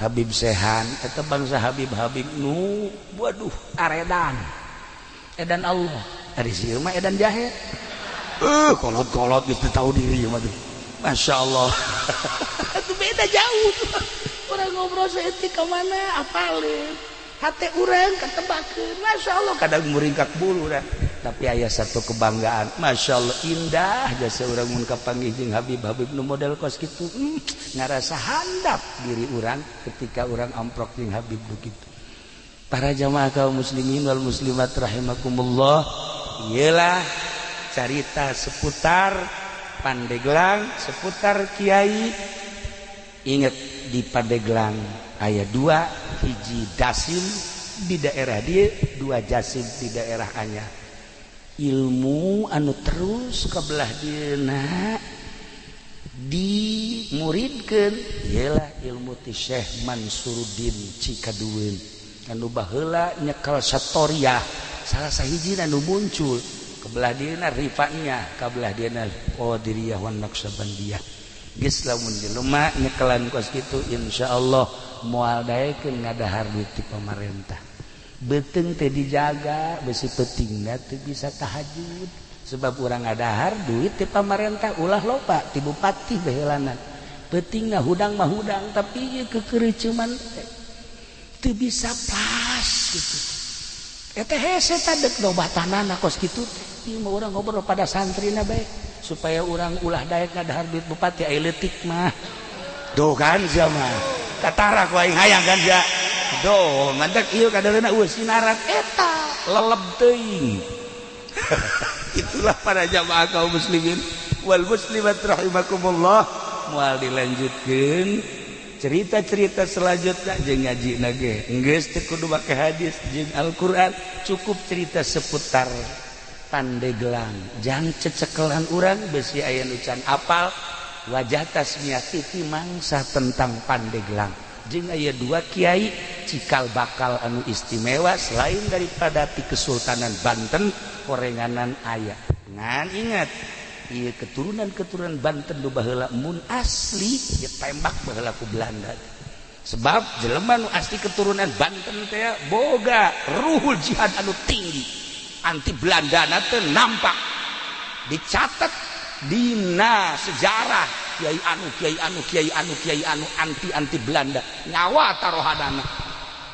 Habib Sehan, eta bangsa habib-habib nu waduh aredan. Edan Allah dari sieu mah edan jahe kolot-kolot gitu tahu diri mah tuh Masya Allah itu beda jauh orang ngobrol seetik ke mana apalin hati urang ketebakeun Masya Allah kadang muringkak bulu dah tapi aya satu kebanggaan Masya Allah indah jasa urang mun kapanggih jeung Habib-habib nu model kos kitu ngarasa handap diri urang ketika urang amprok jeung Habib begitu. Para jamaah kaum muslimin wal muslimat rahimakumullah, ialah cerita seputar Pandeglang, seputar kiai. Ingat di Pandeglang aya dua, hiji Dasim di daerah dia, dua Jasim di daerah Anyar. Ilmu anu terus kabelah dieuna dimuridkeun ialah ilmu ti Syekh Mansuruddin Cikadueun. Anu baheula nyekel satoriah salah sahiji anu muncul kebelah dieuna rifanya kabelah dieuna qadiriyah wan naqsabandiyah geus lamun jelema nyekelan kos kitu insyaallah moal daekeun ngadahar duit ti pamarentah beuteung teh dijaga besi peutingna teu bisa tahajud sebab urang ngadahar duit ti pamarentah ulah loba ti bupati baheulana peutingna hudang mah hudang tapi ieu kekereuceuman teu bisa pas gitu. Eta hese tadek lobatanana kos kitu teh. Ieu mah urang ngobrol pada santrina bae supaya urang ulah daek ngadahar duit bupati aya leutik mah. Doh kan sia mah. Katara ku aing hayang kan sia. Doh ngantek ieu kadaleuna sinarat eta leleb teuing. Itulah para jamaah kaum muslimin wal muslimat rahimakumullah. Moal dilanjutkeun cerita-cerita selanjutnya jeung ngaji nage geus teu kudu make hadis jeung Al-Qur'an, cukup cerita seputar Pandeglang. Jang cecekelan urang besi aya nu can apal wajah tasmiyah titi mangsa tentang Pandeglang. Jeung aya dua kiai cikal bakal anu istimewa selain daripada ti Kesultanan Banten korenganan aya. Ngan ingat ieu keturunan-keturunan Banten nu baheula mun asli ya tembak baheula ku Belanda. Sebab jelema nu asli keturunan Banten teh boga ruhul jihad anu tinggi. Anti Belanda teh nampak dicatat dina sejarah kiai anu anti Belanda nyawa taruhanana.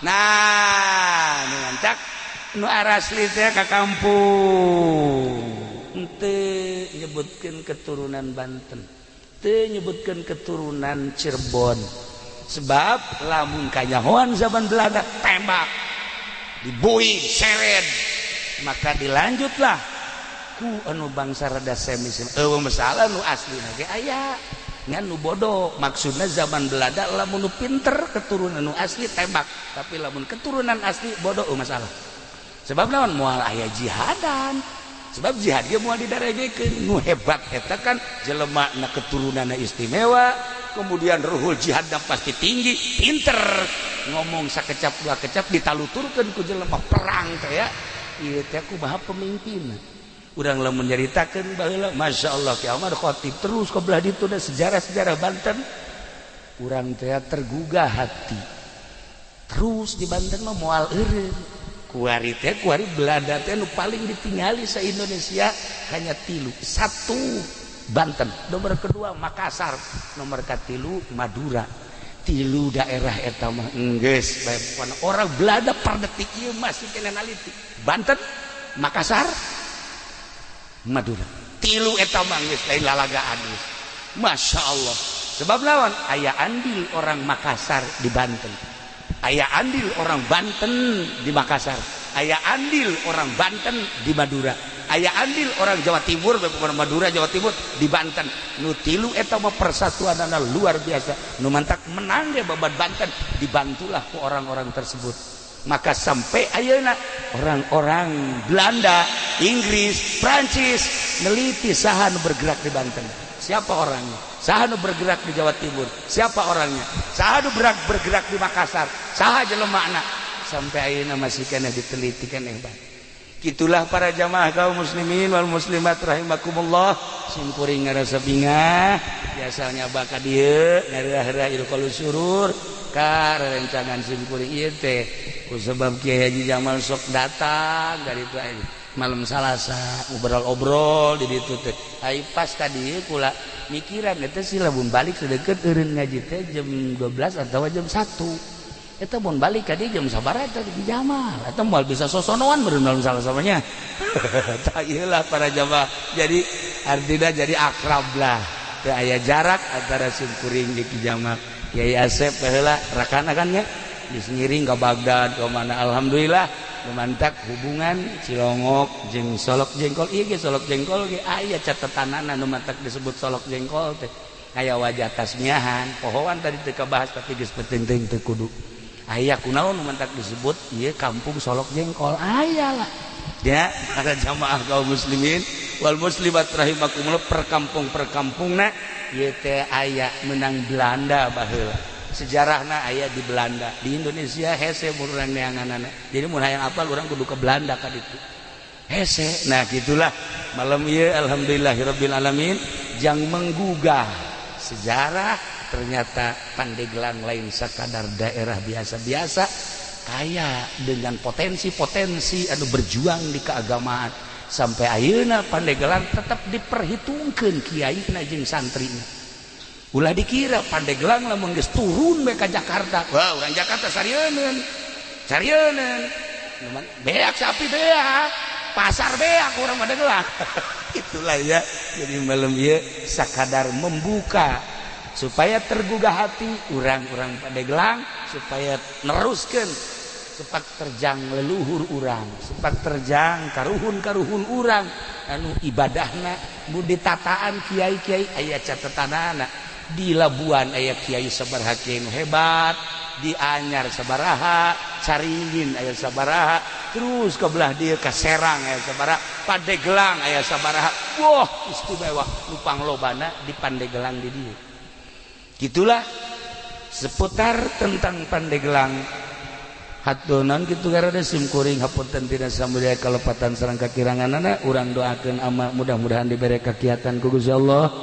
Nah nu ngancak nu arasli teh ka kampung teu nyebutkeun keturunan Banten, teu nyebutkeun keturunan Cirebon. Sebab lamun kanyahoan zaman Belanda tembak dibuing seret, maka dilanjutlah ku anu bangsa rada semis masalah nu asli ge aya ngan nu bodoh. Maksudna zaman Belanda lamun nu pinter keturunan nu asli tembak, tapi lamun keturunan asli bodoh masalah. Sebab naon moal aya jihadan, sebab jihad ge moal didaregekeun. Nu hebat eta kan jelema na keturunanna istimewa, kemudian ruhul jihadna pasti tinggi, pinter ngomong sakecap dua kecap ditaluturkeun ku jelema perang teh ya. Ieu teh kumaha pemimpin. Urang lamun nyaritakeun baheula masyaallah Ki Ahmad Khatib terus ka belah ditu da sejarah-sejarah Banten. Urang teh tergugah hati. Terus di Banten mah moal eureun. Kuari teh kuari Belanda teh nu paling ditingali sa Indonesia hanya 3. 1 Banten, nomor kedua Makassar, nomor katilu Madura. 3 daerah eta mah geus bae orang Belanda per detik ieu masih kena naliti. Banten, Makassar, Madura. 3 eta mah geus lain lalagaan geus. Masyaallah. Sebab lawan aya andil orang Makassar di Banten. Aya andil orang Banten di Makassar. Aya andil orang Banten di Madura. Aya andil orang Jawa Timur, bukan Madura, Jawa Timur di Banten. Nu 3 eta mah persatuanana luar biasa. Nu mantak menang ge babat Banten, dibantulah ku orang-orang tersebut. Maka sampai ayeuna orang-orang Belanda, Inggris, Prancis neliti saha nu bergerak di Banten. Siapa orangnya? Saha nu bergerak di Jawa Timur? Siapa orangnya? Saha nu bergerak di Makassar? Saha jelemana? Sampai ayeuna masih kena diteliti keneh bae. Itulah para jamaah kaum muslimin wal muslimat rahimakumullah. Simkuring ngarasa bingah biasanya baka dieu ngarah-rah ilqul surur ka rencangan simkuring ieu teh ku sebab Kiai Haji Jamal sok datang dari itu malam Salasa ngobrol-obrol di ditu teh. Ai pas ka dieu kula mikiran eta si lamun balik sedeukeut eureun ngaji teh jam 12 atau jam 1. Eta mun balik ka dieu jam sabaraha eta di Jamal. Eta moal bisa sosonoan meureun malam Salasa-nya. Tah ieulah para jamaah. Jadi artina jadi akrab lah. Teu aya jarak antara simkuring jeung Ki Jamal. Kiai Asep baheula rakana kan nya. Geus ngiring ka Baghdad ka mana alhamdulillah lumantak hubungan Cilongok jeung Solok Jengkol. Ieu ge Solok Jengkol ge aya catatanana nu mantak disebut Solok Jengkol teh. Aya wajah tasmiahan, pohoan tadi teu kabahas tapi geus penting teu kudu. Aya kunaon nu mantak disebut ieu kampung Solok Jengkol. Aya lah. Ya, para jamaah kaum muslimin wal muslimat rahimakumullah perkampung-perkampungna ieu teh aya menang Belanda baheula. Sejarahna aya di Belanda. Di Indonesia hese mun urang neanganana. Jadi mun hayang apal urang kudu ke Belanda ka ditu. Hese. Nah, gitulah malam ieu alhamdulillahirabbil alamin jang menggugah sejarah. Ternyata Pandeglang lain sekadar daerah biasa-biasa, kaya dengan potensi-potensi anu berjuang di keagamaan. Sampai ayeuna Pandeglang tetap diperhitungkeun kiaina jeung santrina. Ulah dikira Pandeglang lamun geus turun bae ka Jakarta. Wah, urang Jakarta sarieun. Beak sapi beak, pasar beak urang Pandeglang. Itulah ya. Jadi malam ieu sakadar membuka supaya tergugah hati orang-orang Pandeglang supaya neruskan sepak terjang leluhur urang, sepak terjang karuhun-karuhun urang anu ibadahna budi tataan kiai-kiai aya catatanana di Labuan aya kiai sabaraha kiai nu hebat, di Anyar sabaraha, Caringin aya sabaraha, terus ke belah dieu ka Serang aya sabaraha, Pandeglang aya sabaraha. Wah, istimewa nu panglobana di Pandeglang di dieu. Gitulah seputar tentang Pandeglang. Hatunan kitu garada simkuring hapunten tina samudaya kalepatan sareng kakiranganana urang doakeun ama mudah-mudahan dibere kakiatan ku Gusti Allah.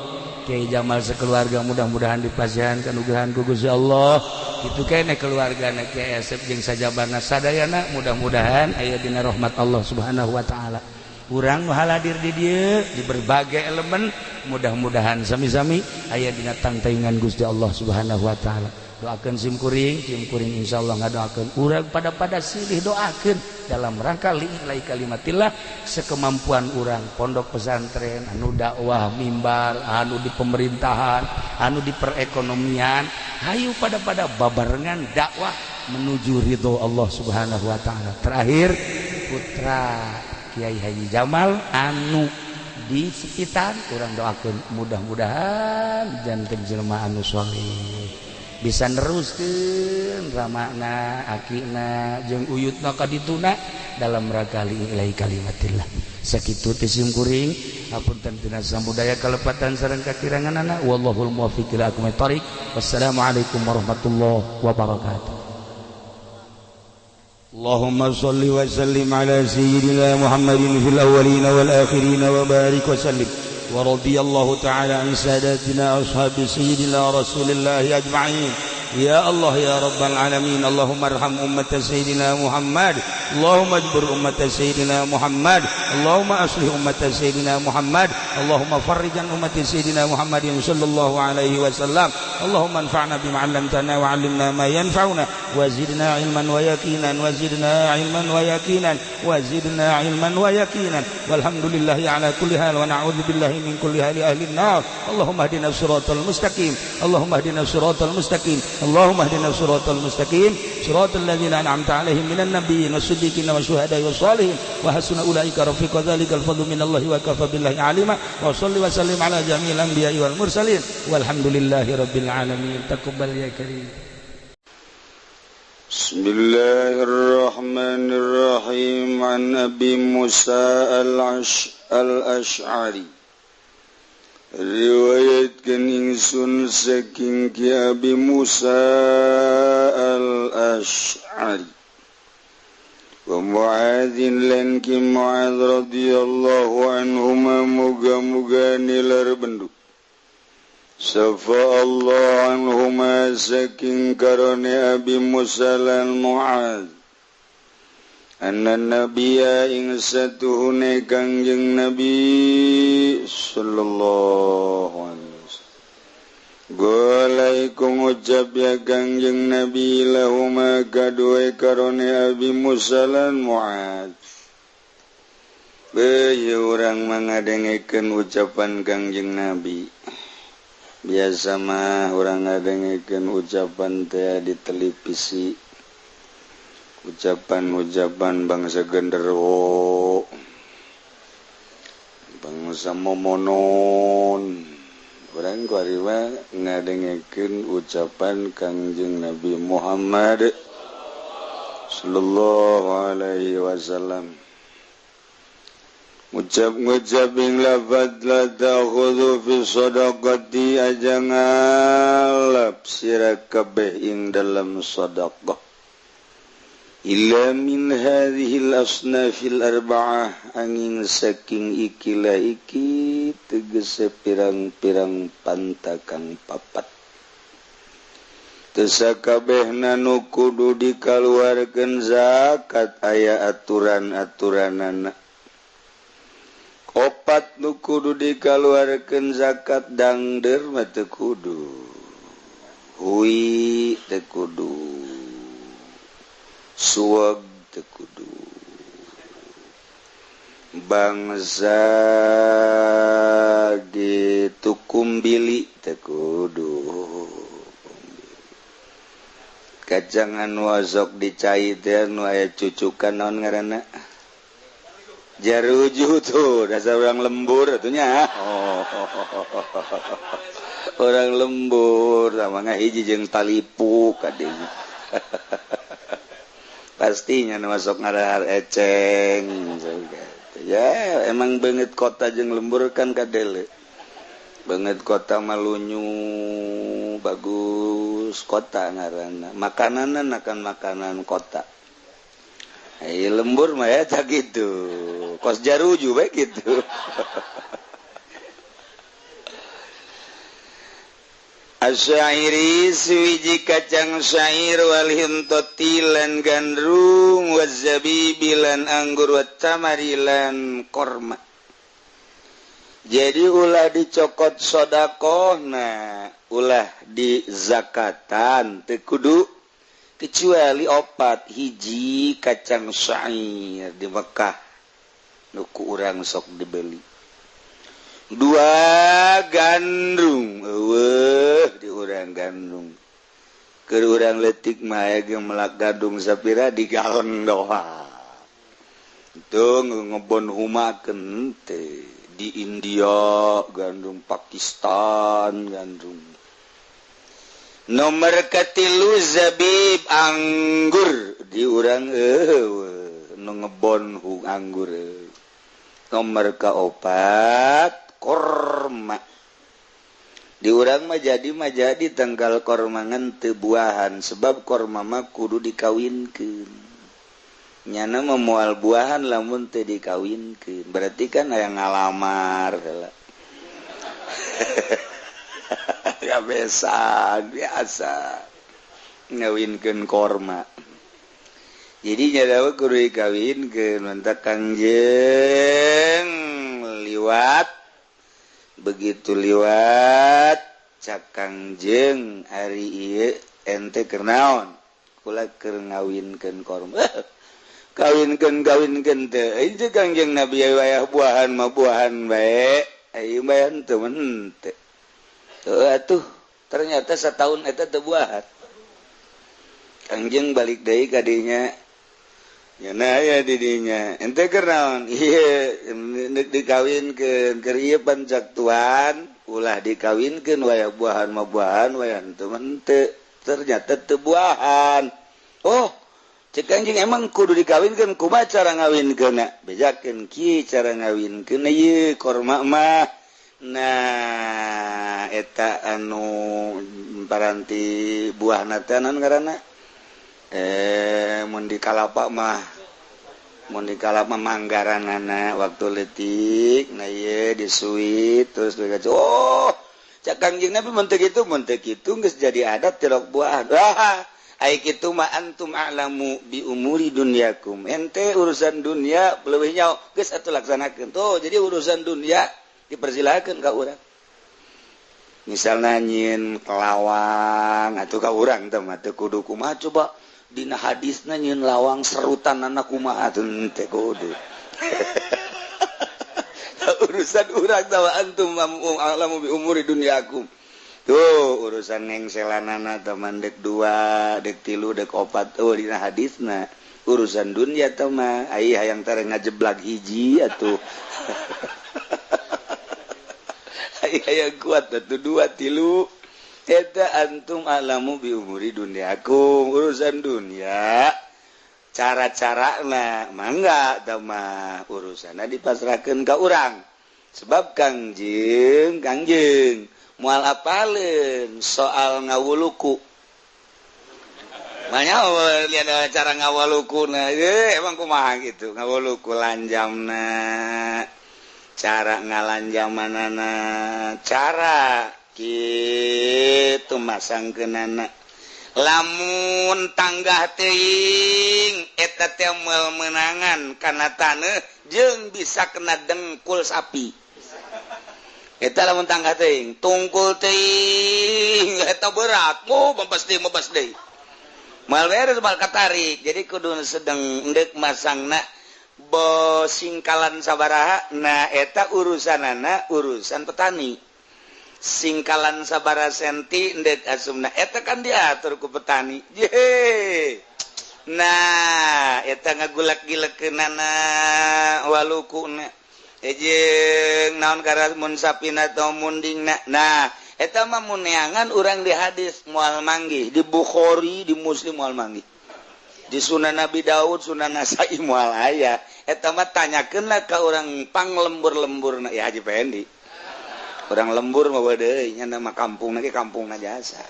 Kiai Jamal sekeluarga mudah-mudahan dipasihan kanugrahan ku Gusti Allah. Kitu keneh keluargana Kiai Asep jeung sajabana sadayana mudah-mudahan aya dina rahmat Allah Subhanahu wa taala. Urang nu haladir di dieu di berbagai elemen mudah-mudahan sami-sami aya dina tangtaingan Gusti Allah Subhanahu wa taala. Doakeun simkuring insyaallah ngadoakeun urang pada silih doakeun dalam rangka lillahi kalimatillah sekemampuan urang pondok pesantren anu dakwah mimbar anu di pemerintahan anu di perekonomian hayu pada babarengan dakwah menuju ridho Allah Subhanahu wa taala. Terakhir putra Kiai Haji Jamal anu di sekitar urang doakeun mudah-mudahan janten jelema anu saleh bisa neruskeun ramana akina jeung uyutna ka dituna dalam rangka lillahi kalimatillah. Sakitu teh simkuring hapunten tina samudaya kalepatan sareng kakiranganana wallahul muwaffiq ila aqwamit thoriq. Wassalamualaikum warahmatullahi wabarakatuh. Allahumma shalli wa sallim ala sayyidina Muhammadin fil awwalin wal akhirin wa barik wa sallim. ورضي الله تعالى عن ساداتنا أصحاب سيدنا رسول الله أجمعين. يا الله يا رب العالمين اللهم ارحم أمة سيدنا محمد اللهم اجبر أمة سيدنا محمد اللهم أصلح أمة سيدنا محمد اللهم فرج عن أمة سيدنا محمد صلى الله عليه وسلم. اللهم انفعنا بما علمتنا وعلمنا ما ينفعنا وزدنا علما ويقينا وزدنا علما ويقينا وزدنا علما ويقينا والحمد لله على كل حال ونعوذ بالله من كل حال أهل النار. اللهم اهدنا الصراط المستقيم اللهم اهدنا الصراط المستقيم اللهم اهدنا الصراط المستقيم صراط الذين أنعمت عليهم من النبيين والصديقين والشهداء والصالحين وحسن أولئك رفيقا ذلك الفضل من الله وكفى بالله عليما. وصل وسلم على جميع الأنبياء والمرسلين والحمد لله رب العالمين. تقبل يا كريم. بسم الله الرحمن الرحيم. عن أبي موسى الأشعري riwayatkeun ingsun saking Ki Abi Musa al-Asy'ari wa Mu'adzin lan Ki Mu'adz radhiyallahu anhuma muga-muga nilar bendu safa Allah anhuma saking karone Abi Musa lan Mu'adz anna nabiyya ing satuhune kangjeng Nabi sallallahu alaihi wasallam golaiku ngucap ya kangjeng Nabi lahuma kadue karone Abi Musa lan Mu'adz beuh urang mangadengekeun ucapan kangjeng Nabi. Biasa mah urang ngadengekeun ucapan teh di televisi ucapan-ucapan bangsa genderuwo bangsa momonon urang kuariwa ngadengekeun ucapan Kangjeng Nabi Muhammad sallallahu alaihi wasallam ngucap ing lafaz la ta'khudhu fi shadaqati aja ngalap sira kabeh ing dalam sedekah illa min hadhil asnafil arba'ah angin saking ikilah iki tegese pirang-pirang pantakang papat tesakabehna nu kudu dikaluarkeun zakat aya aturan-aturanana opat nu kudu dikaluarkeun zakat dangder mah teu kudu hui teu kudu suwag teu kudu bangsa gitu kumbili teu kudu kacangan wasok dicait nu aya cucukan naon ngaranna jaruju tuh dasar orang lembur atunya orang lembur sama ngahiji jeung talipuk kadenya pastinya masuk ngarahar eceng ya emang banget kota jeung lembur kan kadele banget kota malunyu bagus kota ngaranna makanan akan makanan kota lembur mah ya tak gitu kos jaruju bae gitu asyairi suwiji kacang syair wal hintotilan gandrung wazabibilan anggur wa tamarilan korma jadi ulah dicokot sodakohna ulah di zakatan teu kudu kecuali opat hiji kacang syair di Mekah nuku urang sok dibeli dua gandrung di urang gandrung keur urang leutik mah aya melak gadung sapira di galon doang itu ngebon humakeun teh di India gandum Pakistan gandum nomor katilu zabib anggur di urang nu ngebon anggur nomor kaopat korma di urang mah jadi tanggal kormangan teu buahan sebab korma mah kudu dikawinkeun nyana memual buahan lamun teu dikawinkeun berarti kan aya ngalamar heula ya biasa ngawinkeun korma jadi nyadawa kudu dikawinkeun mantak Kangjeng liwat begitu liwat cak Kangjeng ari ieu ente keur naon kula keur ngawinkeun korma kawinkeun teh itu Kangjeng Nabi wayah buahan mah buahan bae ayeuna bae henteu henteu atuh ternyata setahun eta teu buahan Kangjeng balik deui ka dinya nyana aya di dinya ente keur naon ieu dikawinkeun keur ieu pancak tuan ulah dikawinkeun wayah buahan mah buahan wayah henteu henteu ternyata teu buahan oh cek Kangjeng emang kudu dikawinkeun kumaha cara ngawinkeunna bejakeun kieu cara ngawinkeun ieu korma mah nah eta anu paranti buahna teh naon ngaranna mun di kalapa mah manggaranana waktu leutik nah ieu disuit terus oh cak Kangjeng Nabi mun teu kitu geus jadi adat tilok buahan ai kitu mah antum a'lamu bi umuri dunyakum ente urusan dunia leuwih nyaho geus atuh laksanakeun tuh jadi urusan dunia dipersilakeun ka urang misalna nyieun lawang atuh ka urang teh mah teu kudu kumaha coba dina hadisna nyieun lawang serutanana kumaha teu teh kudu urusan urang teh antum a'lamu bi umuri dunyakum tuh urusan ngengselanana teman dek 2 dek 3 dek 4 tuh dina hadisna urusan dunia teh mah ai hayang tara ngajeblak hiji atuh ai hayang kuat atuh 2 3 eta antum alamu bi umuri dunyakum urusan dunia cara-carana mangga teh mah urusana dipasrahkeun ka urang sebab Kangjeng mual apaleun soal ngawuluku banyak lihat cara ngawulukuna emang kumaha gitu ngawuluku lanjamna cara ngalanjamanana cara kitu masangkeunana lamun tanggah teuing eta teh meunangan kana taneuh jeung bisa kena dengkul sapi eta lamun tangga teuing tungkul teuing eta berat mebas deui moal beres moal katarik jadi kudu sedang endek masangna singkalan sabaraha nah eta urusanana urusan petani singkalan sabara senti ndek asumna eta kan diatur ku petani jehe. Nah eta ngagulak-gilekeunana walukuna jeung naon kara mun sapina atau mundingna. Nah eta mah mun neangan urang di hadis moal manggih di Bukhari di Muslim moal manggih di Sunan Nabi Daud Sunan Nasai moal aya eta mah tanyakeunlah ka urang panglembur-lemburna ya Haji Pendi urang lembur mah deui nya nama kampungna ge kampungna jasa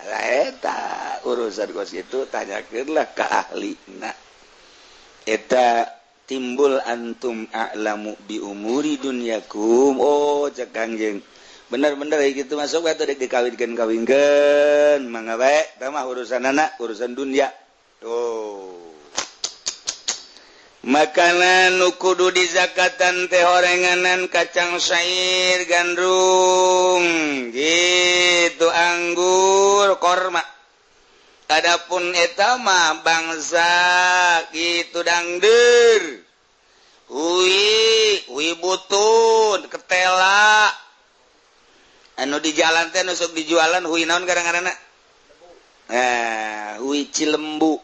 eta urusan kos itu tanyakeunlah ka ahlina eta timbul antum a'lamu bi umuri dunyakum oh cek Kangjeng bener-bener gitu masuk atau dek dikawinkan mangga bae tah urusan anak urusan dunia tuh makanan nu kudu dizakatan teh horenganan kacang syair gandrung gitu anggur korma adapun eta mah bangsa gitu dangder ui butun ketela anu di jalan teh nusuk dijualan hui naon kadang-kadang hui cilembu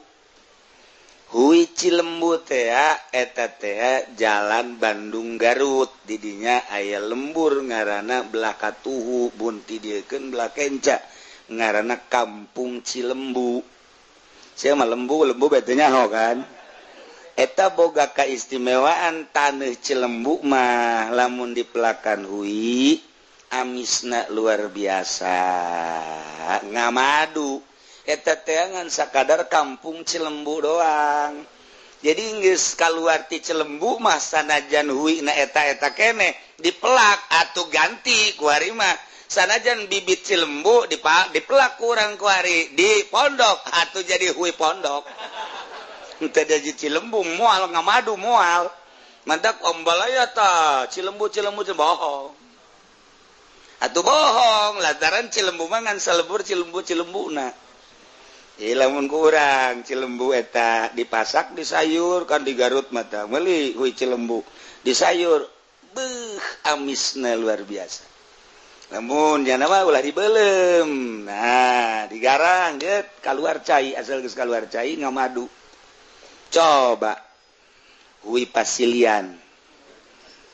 teh eta teh jalan Bandung Garut didinya aya lembur ngaranna belaka tuhu bunti diekeun belah kenca ngaranna kampung Cilembu sia mah lembu bete nyaho kan eta boga kaistimewaan taneuh Cilembu mah lamun dipelakan hui amisna luar biasa ngamadu eta teangan sakadar kampung Cilembu doang jadi geus kaluar ti Cilembu mah sanajan huina eta keneh dipelak atuh ganti ku ari mah sanajan bibit Cilembu dipelak kurang ku ari di pondok atuh jadi hui pondok teu jadi Cilembu moal ngamadu moal mantak ombalaya ta Cilembu bohong atuh bohong lantaran Cilembu mah ngan salebur Cilembuna lamun kurang Cilembu eta dipasak di sayur kan di Garut mata meuli hui Cilembu di sayur beuh amisna luar biasa lamun jana mah ulah dibeulem nah digarang geut kaluar cai asal geus kaluar cai ngamadu coba hui pasilian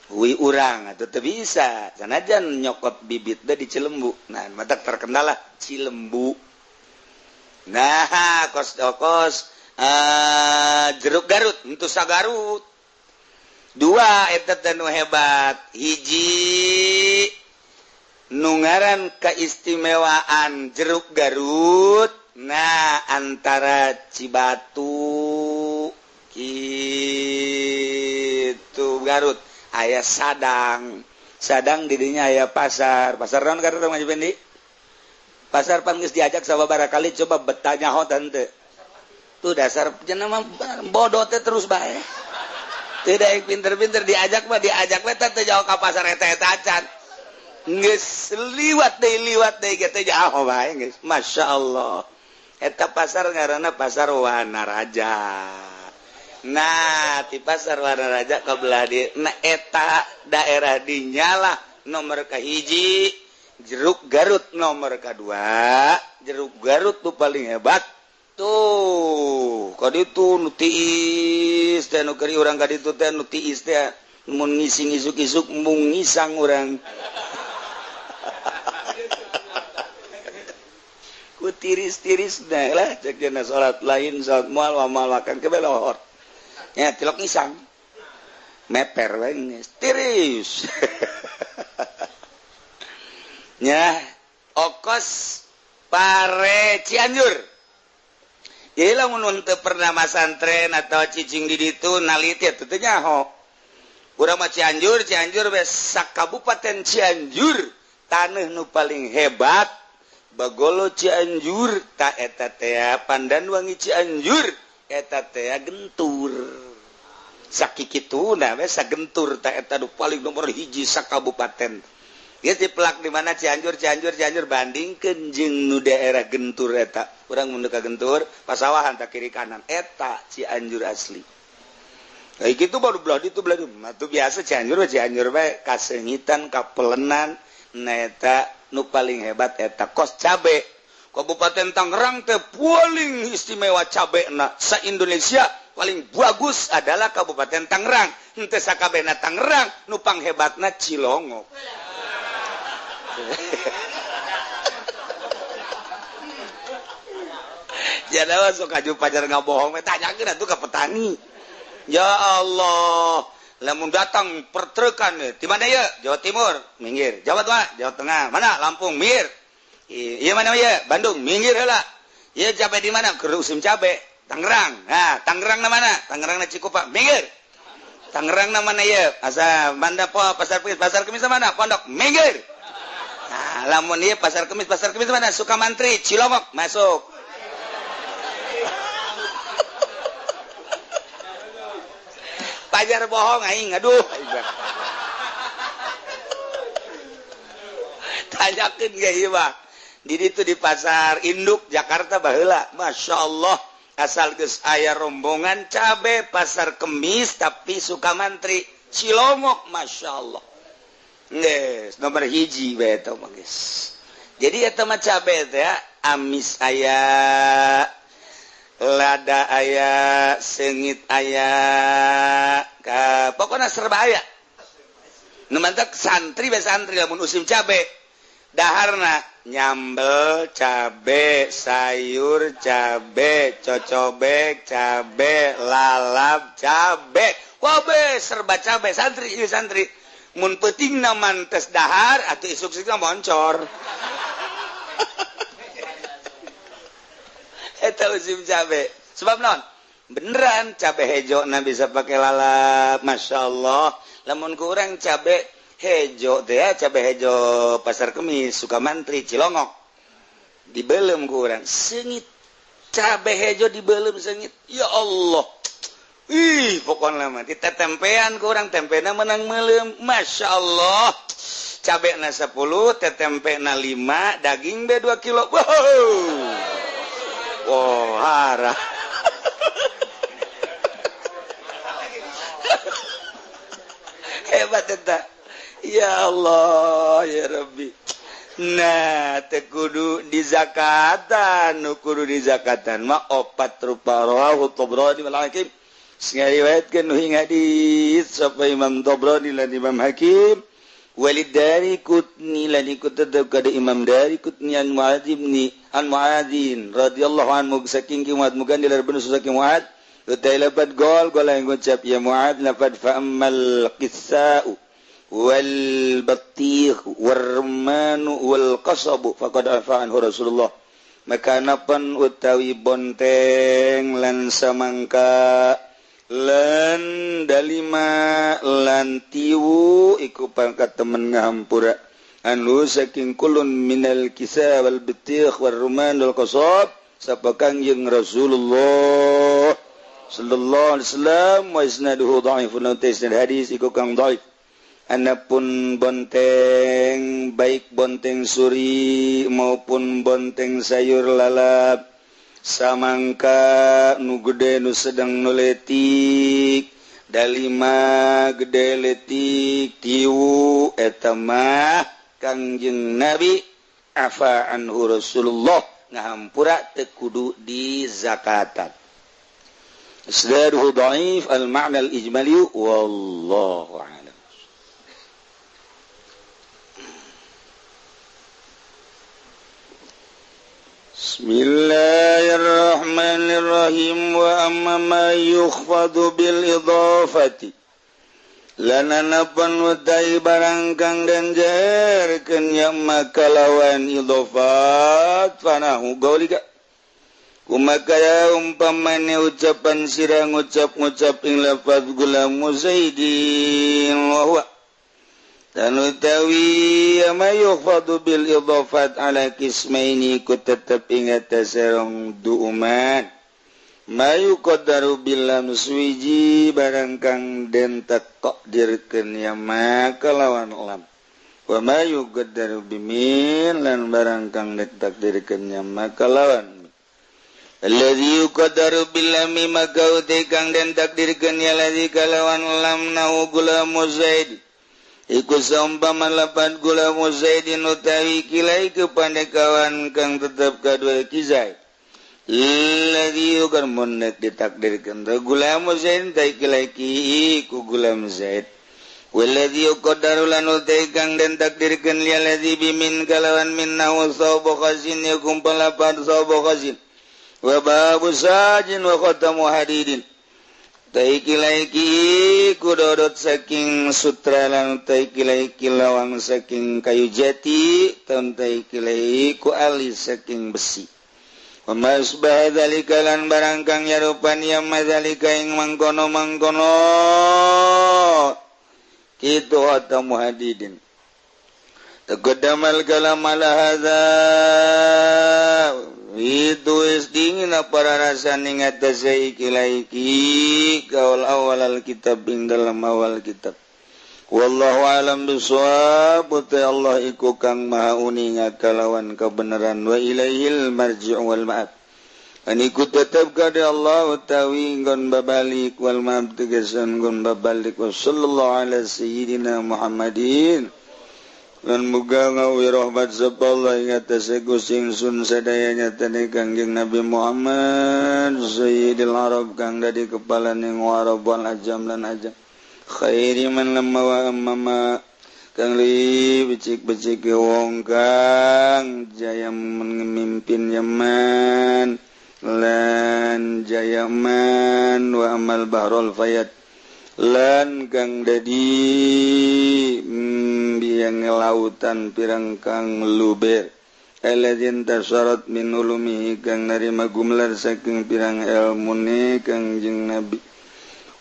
hui urang atau teu bisa sanajan nyokot bibit teh di Cilembu nah mata terkenal lah Cilembu nah kos jeruk Garut untuk sagarut dua eta teh nu hebat hiji nu ngaran keistimewaan jeruk Garut nah antara Cibatu kitu Garut aya sadang didinya aya pasar naon Garut Haji Pendi pasar pan geus diajak sababaraha kali coba betanya hotan teu tuh dasar jenama bodoh teh terus bae teu daek pinter-pinter diajak we teh jauh ka pasar eta acan geus liwat deui ge teh jauh bae geus masyaallah eta pasar ngaranna pasar Wanaraja nah di pasar Wanaraja kabelah di nah eta daerah dinyalah nomor kahiji jeruk Garut nomor kedua jeruk Garut tuh paling hebat tuh kaditu nu tiis teh nu keri urang kaditu teh nu tiis teh mun ngising isuk-isuk mung ngisang urang ku tiris-tiris dah lah cek dina salat lain salat moal wa moal makan ke belohor nya tilok ngisang meper we tiris nya okos pare Cianjur jadi lamun teu pernah masantren atau cicing di ditu naliti atuh teh nyaho urang mah Cianjur we sakabupaten Cianjur taneuh nu paling hebat bagolo Cianjur ta eta teh Pandanwangi Cianjur eta teh gentur sakikituna we sagentur ta eta nu paling nomor hiji sakabupaten dia dipelak di mana Cianjur bandingkeun jeung nu daerah gentur eta urang mun ka gentur pasawahan tak kiri kanan eta Cianjur asli kayak gitu baru belah itu atuh biasa Cianjur bae kasengitan kapelenan naeta nu paling hebat eta kos cabe Kabupaten Tangerang teh paling istimewa cabe na sa Indonesia paling bagus adalah Kabupaten Tangerang henteu sakabehna Tangerang nu panghebatna Cilongok. Jadawa sok aju pajar ngabohong tanyakeun atuh ka petani. Ya Allah, lamun datang pertrekan di mana ya? Jawa Timur, minggir. Jawa Tengah, mana? Lampung, minggir. Iya mana ya? Bandung, minggir heula. Iya cabe di mana? Keur usim cabe. Tangerang. Nah, Tangerang na mana? Tangerang na Cikupa, minggir. Tangerang na mana ya? Asa Banda po Pasar Kemis mana? Pondok, minggir. Nah, lamun ieu Pasar Kemis mana? Sukamantri, Cilongok, masuk. Pajar bohong aing, aduh. Tanyakeun ge ieu mah. Di ditu di Pasar Induk Jakarta baheula, masyaallah asal geus aya rombongan cabe Pasar Kemis tapi Sukamantri Cilongok, masyaallah. Geus nomor hiji bae eta mah geus. Jadi eta mah cabe teh amis aya, lada aya, sengit aya, pokoknya serba aya. Nu mantak santri be santri lamun usim cabe. Daharna nyambel cabe, sayur cabe, cocobek cabe, lalap cabe. Wabe serba cabe santri ieu santri. Mun peutingna mantes dahar atuh isuk-isukna moncor. Eta usim cabe. Sebab non? Beneran cabe hejo na bisa pakai lalap, masyaallah. Lamun ku urang cabe hejo teh cabe hejo Pasar Kemis, Sukamantri, Cilongok. Dibelem ku urang seungit. Cabe hejo dibelem seungit. Ya Allah. Ih, pokona mah ditetempean ku urang tempena menang meulem. Masyaallah. Cabena 10, tetempena 5, daging be 2 kilo. Wow. Oh, harah. Hebat eta. Ya Allah, ya Rabbi. Nah, teu kudu di zakatan, nu kudu di zakatan mah 4 rupa rawahu Tabrani wal Hakim. Sing riwayatkeun nu hing hadis sapa Imam Tabrani lan Imam Hakim. Walid dari kutni lan ikut tetep kada Imam dari kutni an Muadzin radhiyallahu anhu saking Muad mugan dilar bener saking Muad utai lapat gol yang ngucap ya Muad lapat fa ammal qissa'u wal batigh war rumanu wal qasabu faqad afa anhu Rasulullah maka napan utawi bonteng lan samangka lan dalima lan tiwu iku pangkat temen ngahampura anu saking kulun minal kisah wal bitikh wal ruman wal qasab sapa kangjeng Rasulullah sallallahu alaihi wasallam wa isnaduhu dhaifun isnad hadis iku kang dhaif anapun bonteng baik bonteng suri maupun bonteng sayur lalap samangka nu gede nu sedang nu letik dalima gede letik tiwu eta mah kangjeng Nabi afa anhu Rasulullah ngahampura teu kudu di zakatan isnaduhu dhaif al ma'na al ijmali wallahu a'lam. Bismillahirrahmanirrahim wa amma ma yukhfadu bil idhafati lananapan utai barang kang den jaerkeun nya makalawan idhafat fanahu gaulika kumakaya umpamane ucapan sira ngucap-ngucap ing lafaz gulamu zaidin wa huwa dan utawi ma yukhfadu bil idhafat ala qismaini ku tetep ing atasarong duuman ma yuqaddaru bil lam suwiji barang kang den takdirkeun ya maka lawan lam wa ma yuqaddaru bimin lan barang kang den takdirkeun ya maka lawan alladzi yuqaddaru bil lam maka uti kang den takdirkeun ya ladzi kalawan lam nau gulamu zaid iku saumpama lapan gula muzaidin utawi kilai kepandekawan kang tetap kadua kizai alladzi yukan munnak ditakdirkan gula muzaidin tai kilai ki ku gula muzaid walladzi yuqaddaru lan utai kang den takdirkan lialladzi bimin kalawan minna wa sabu khazin yakum palapan sabu khazin wa babu sajin wa khatamu hadidin taiki laiki kudodot saking sutra lan taiki laiki lawang saking kayu jati tan taiki laiku alis saking besi wa masbah dzalika lan barang kang nyarupan ya madzalika ing mangkono kitu atamu hadidin taqaddamal kalam ala hadza itu dingin para rasa ningat tasaiki laiki kaul awal alkitab ing dalam awal kitab wallahu alam bisawab uta Allah iku kang maha uninga kalawan kebenaran wa ilaihil marji' wal ma'ab aniku tetap kada Allah utawi ngon babalik wal ma'ab tegasan ngon babalik wa sallallahu ala sayyidina Muhammadin lan muga ngawi rahmat sapa Allah ing atase Gusti ingsun sadayanya tane Kangjeng Nabi Muhammad sayyidil arab kang dadi kepala ning warab wal ajam lan ajam khairi man lamma wa amma kang li becik-becik wong kang jaya memimpin Yaman lan jayaman wa amal bahrul fayat lan kang dadi biang lautan pirang kang luber aladzin tasharat min ulumihi kang narima gumlar saking pirang ilmune kangjeng Nabi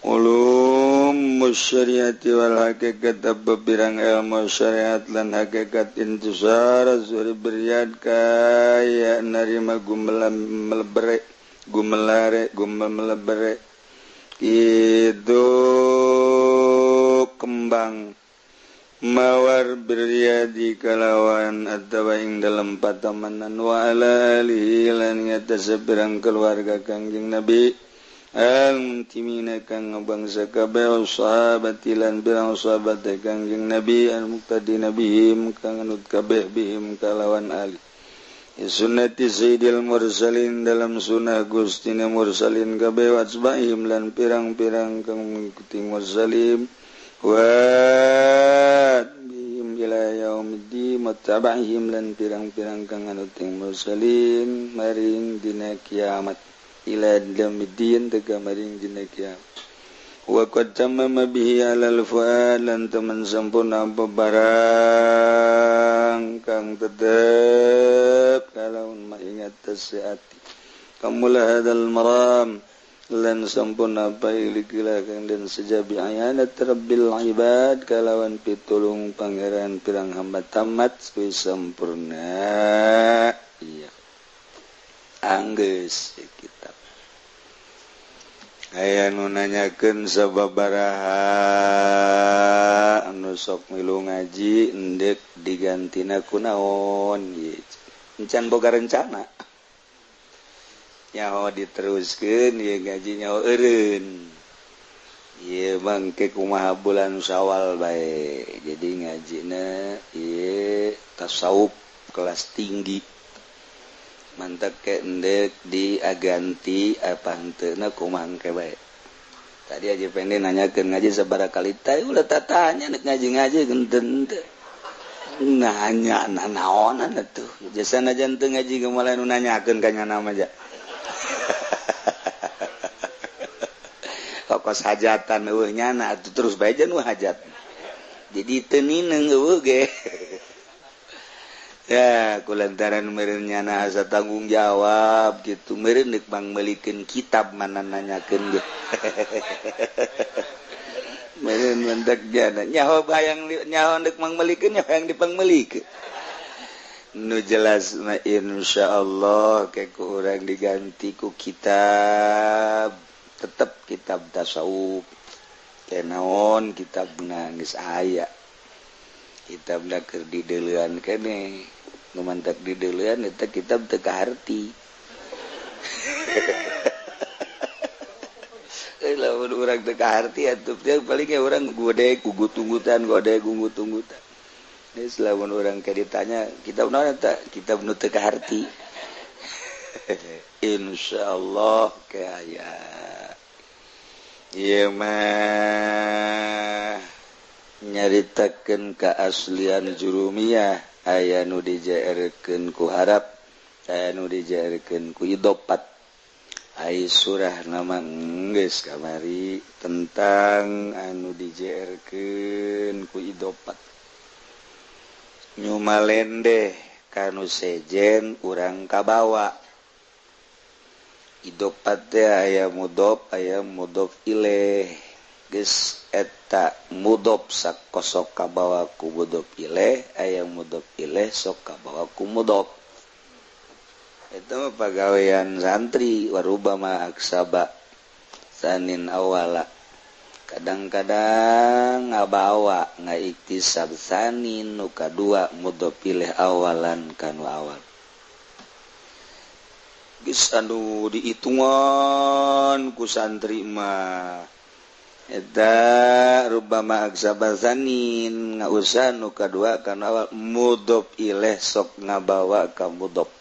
ulum musyariati wal hakikat pirang ilmu syariat lan hakikat intisar zuri beryad kaya narima gumelare itu kembang mawar beryadi kalawan atawa ing dalam patamanan wa ala alihi lan ngatas pirang keluarga kangjeng Nabi al-muntimina kang bangsa kabeh sahabati lan pirang sahabat kangjeng Nabi al-muqtadi nabihim kang anut kabeh bihim kalawan ali sunnati sayyidil mursalin dalam sunnah gustina mursalin kabeh wasbahim lan pirang-pirang kang mengikuti mursalin wa bihim ila yaumiddi mattaba'ihim lan pirang-pirang kang anut mursalin maring dina kiamat ila yaumiddi tega maring dina kiamat wa qad tamama bihi alal fuad lan teman sampurna barang kang tetep kalaun maingat tasati kamula hadal maram lan sampurna pailikilah kang dan sejabi ayanat rabbil ibad kalawan pitulung pangeran pirang hamba tamat kuwi sampurna iya anggeus kitab aya nu nanyakeun sababaraha anu sok milu ngaji endek digantina kunaon gitu encan boga rencana nyaho diteruskeun ieu ngaji nyaho eureun ieu mangke kumaha bulan Syawal bae jadi ngajina ieu tasawuf kelas tinggi mantap ke endek diaganti apa henteu kumaha ke bae tadi aja pendek nanyakeun ngaji sabaraha kali teh ulah tatanya nek ngaji-ngaji geunteu nanya naonan atuh jasana jantung ngaji gemala nu nanyakeun ka nyana mah ja kokos hajatan eueuh nyana atuh terus bae nu hajat jadi teu nineng eueuh ge ya kulantaran meureun nyana asa tanggung jawab gitu meureun deuk mangmelikeun kitab mana nanyakeun ge meureun mentek jana nyaho bayang nyaho deuk mangmelikeun nyaho yang dipangmelikeun nu jelas mah insyaallah ke ku urang diganti ku kitab tetep kitab tasawuf kenaon kitab geus aya kitab da keur dideuleuan keneh nu mantak dideuleuan eta kitab teu kaharti orang teka-harti atuh paling kayak orang gode gugut-tunggutan gode gungut-tunggutan lamun orang kayak ditanya kitab naon eta kitab nu teka-harti insyaallah kaya ieu mah nyaritakeun keaslian jurumiyah aya nu dijaerkeun ku harap aya nu dijaerkeun ku idopat ai surah nama geus kamari tentang anu dijaerkeun ku idopat nyumalende kanu sejen urang kabawa idopat teh aya mudhof ilaih geus eta mudhof sakosok kabawa ku mudhof ilaih aya mudhof ilaih sok kabawa ku mudhof eta mah pagawean santri warubama aksaba sanin awala kadang-kadang ngabawa ngaiktisab sanin nu kadua mudhof ilaih awalan kanu awal geus anu dihitungan ku santri mah eta rubama aksabasanin ngausan nu kadua kana awal mudhof ilaih sok ngabawa ka mudhof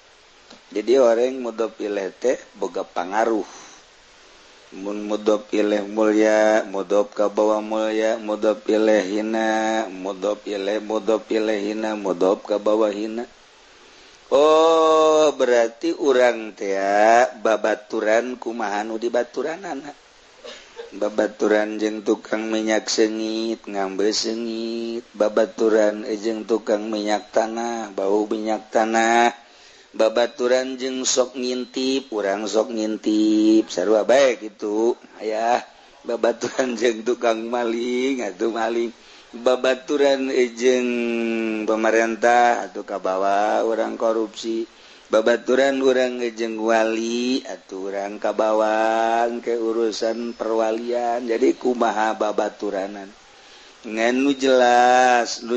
jadi orang mudhof ilaih teh boga pangaruh mun mudhof ilaih mulya mudhof ka bawah mulya mudhof ilaih hina mudhof ilaih hina mudhof ka bawah hina oh berarti urang teh babaturan kumaha nu dibaturanana babaturan jeung tukang minyak sengit ngambil sengit babaturan jeung tukang minyak tanah bau minyak tanah babaturan jeung sok ngintip urang sok ngintip sarua bae kitu aya babaturan jeung tukang maling atuh maling babaturan jeung pemerintah atuh kabawa urang korupsi babaturan urang jeung wali atuh urang kabawang ke urusan perwalian jadi kumaha babaturanan ngan nu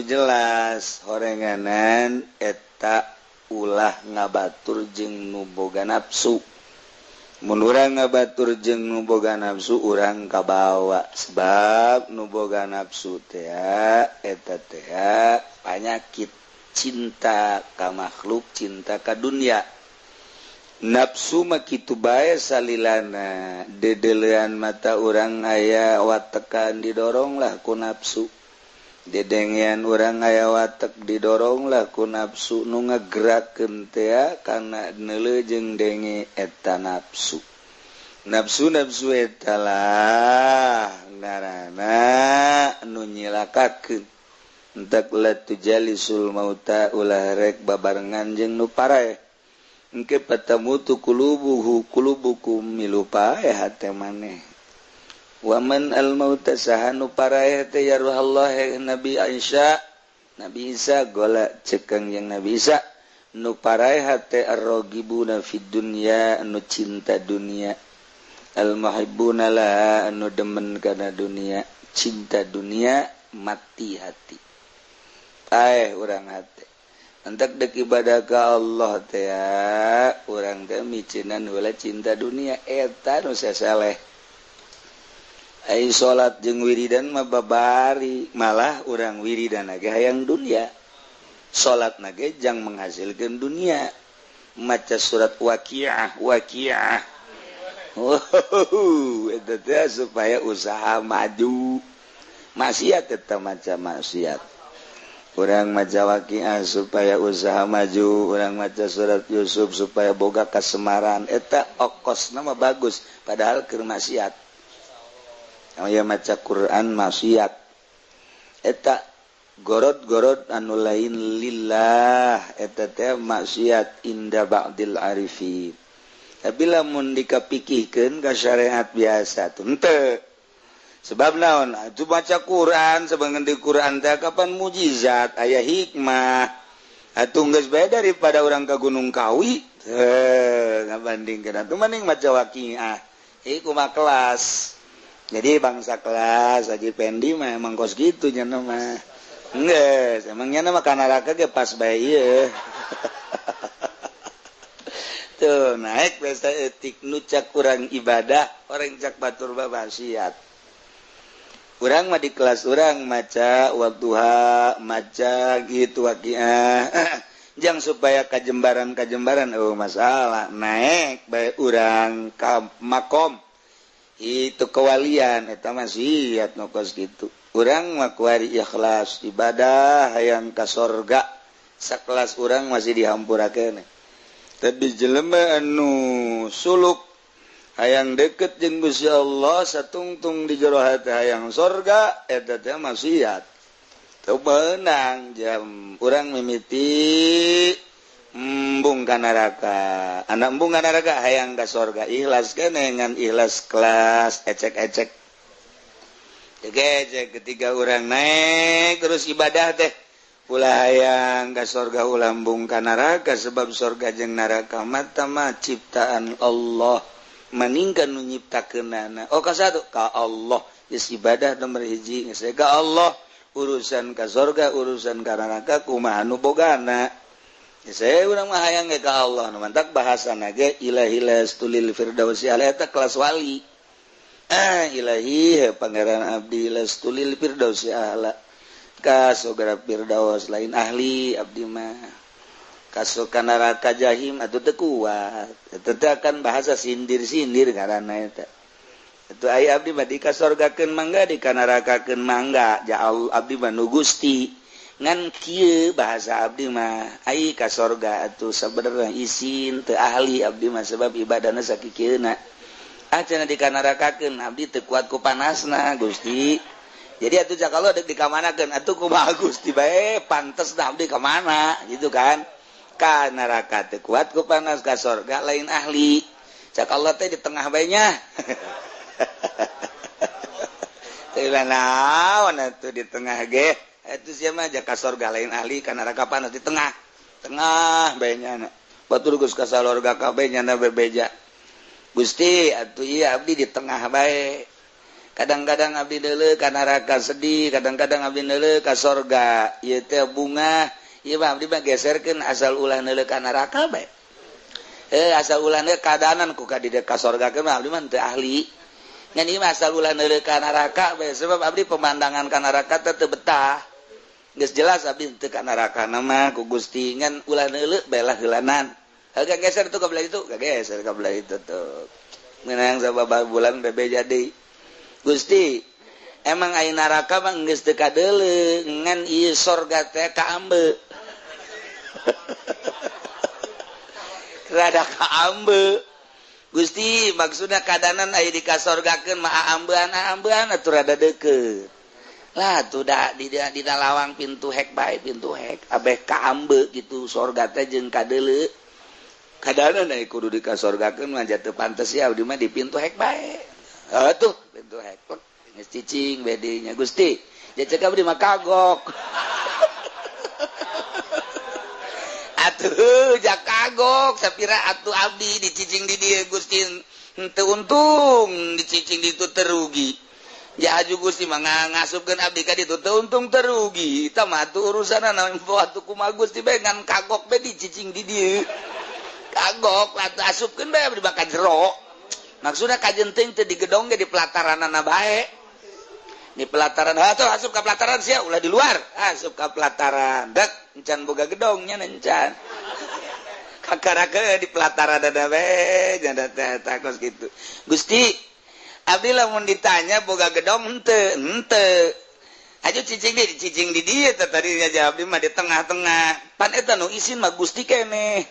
jelas horenganan eta ulah ngabatur jeung nu boga nafsu mun urang ngabatur jeung nu boga nafsu urang kabawa sebab nu boga nafsu teh eta teh panyakit cinta ka makhluk cinta ka dunia nafsu mah kitu bae salilana dedelean mata urang aya watekan didorong lah ku nafsu dedengean urang aya watek didorong lah ku nafsu nu ngagerakeun teh kana neuleuh jeung denge eta nafsu eta lah ngaranna nu nyilakakeun entak latu jalisul mauta ulah rek babarengan jeung nu paraeh engke patamutu kulubukum milupae hate maneh waman al mauta sahanu paraeh teh ya ruhallah Nabi Aisyah Nabi Isa gola cekang yang Nabi Isa nu paraeh hate arrogibuna fid dunya anu cinta dunia al muhibbuna la anu demen kana dunia cinta dunia mati hati urang hati entak dek ibadah ka Allah teh urang teh micinan heula cinta dunia eta nu sasaleh ai salat jeung wiridan mah babari malah urang wiridan ge hayang dunia salat ge jang menghasilkeun dunia maca surat waqiah eta teh supaya usaha maju maksiat eta maca maksiat urang maca waqiah supaya usaha maju urang maca surat Yusuf supaya boga kasemaran eta okosna mah bagus padahal keur maksiat aya maca Quran maksiat eta gorod-gorod anu lain lillah eta teh maksiat inda ba'dil arifin tapi lamun dikapikihkeun ka syariat biasa tuh henteu sebab naon atuh baca Quran sabangan di Quran teh kapan mujizat aya hikmah atuh geus bae daripada urang ka Gunung Kawi ngabandingkeun atuh mending maca waqiah kumaha kelas jadi bangsa kelas Haji Pendi mah emang kos gitu nya mah geus emangnya mah ka neraka ge pas bae ieu tuh naik bahasa etik nucak kurang ibadah orang cak batur babasiat kurang mah di kelas orang maca wadduha maca gitu waqiah jang supaya kajembaran oh masalah naik bae urang ka makom itu kewalian eta maksiat nokos gitu urang mah kuari ikhlas ibadah hayang ka sorga sakelas urang masih dihampurakeun tapi jelema anu suluk hayang deket jeung Gusti Allah satungtung di jero hati hayang sorga eta teh maksiat teu meunang jam urang mimiti embung ka neraka anak embung ka neraka hayang ka sorga ikhlas keneh ngan ikhlas kelas ecek-ecek ecek ketika urang naik terus ibadah teh ulah hayang ka sorga ulah embung ka neraka sebab sorga jeung neraka mata mah ciptaan Allah maningkan nu nyiptakeunana oh ka satu ka Allah geus ibadah nomor hiji geus ka Allah urusan ka sorga urusan ka neraka kumaha nu bogana saya urang mah hayang ka Allah nu mantak bahasana ge ilahi lastulil firdausi ala eta kelas wali ilahi pangeran abdi lastulil firdausi ala ka surga firdaus lain ahli abdi mah kasukan neraka jahim atuh teu kuat eta teh kan bahasa sindir-sindir ngaranna eta itu aya abdi mah dikasorgakeun mangga dikanarakakeun mangga ja abdi mah nu Gusti ngan kieu bahasa abdi mah ai ka sorga atuh sabenerna isin teu ahli abdi mah sebab ibadahna sakikieuna cenah dikanarakakeun abdi teu kuat ku panasna Gusti jadi atuh jakalo deuk dikamanakeun atuh kumaha Gusti bae pantesna abdi ka mana gitu kan ka neraka teu kuat ku panas ka sorga lain ahli cak Allah teh di tengah bae nya teu naon atuh di tengah ge itu sia mah ka sorga lain ahli ka neraka panas di tengah bae nya batur geus ka sorga kabeh nya bebeja Gusti atuh ieu abdi di tengah bae kadang-kadang abdi deuleu ka neraka sedih kadang-kadang abdi deuleu ka sorga ieu teh bunga ieu mah abdi mah geserkeun asal ulah neuleuh ka neraka bae asal ulah neuleuh kaadanan ku ka di ka sorga ke mah abdi mah teu ahli ngan ieu mah asal ulah neuleuh ka neraka bae sebab abdi pemandangan ka neraka teu betah geus jelas abdi teu ka neraka mah ku Gusti ngan ulah neuleuh bae lah heulanan agak geser tuh ka belah itu geser ka belah itu tuh menang sababa bulan bebe jadi Gusti emang aya neraka mah geus teu kadeuleuh ngan ieu sorga teh kaambe rada kaambe Gusti maksudna kadanan aya di kasorgakeun mah ambean atuh rada deukeut lah tuh da di lawang pintu hek bae pintu hek abeh kaambe gitu sorga teh jeung kadeuleuh kadanan aya kudu di kasorgakeun mah teu pantes ya abdi mah di pintu hek bae atuh pintu hek geus cicing bede nya Gusti jecek abdi mah kagok atuh jak kagok sapira atuh abdi dicicing di dieu Gusti teu untung dicicing di ditu terugi ya aju Gusti mah ngasupkeun abdi ka ditu teu untung terugi eta mah atuh urusanna naon atuh kumaha Gusti bae ngan kagok bae dicicing di dieu kagok atuh asupkeun bae abdi bakal jero maksudna kajenting teu di gedong ge di pelataranana bae di pelataran atuh asup ka pelataran sia ulah di luar asup ka pelataran dek encan boga gedongnya encan kakarakeun di pelataran ada bae nya teh takos kitu Gusti abdi lamun ditanya boga gedong henteu aju cicing di dieu teh tadinya jawab di mah di tengah-tengah pan eta nu isin mah Gusti keneh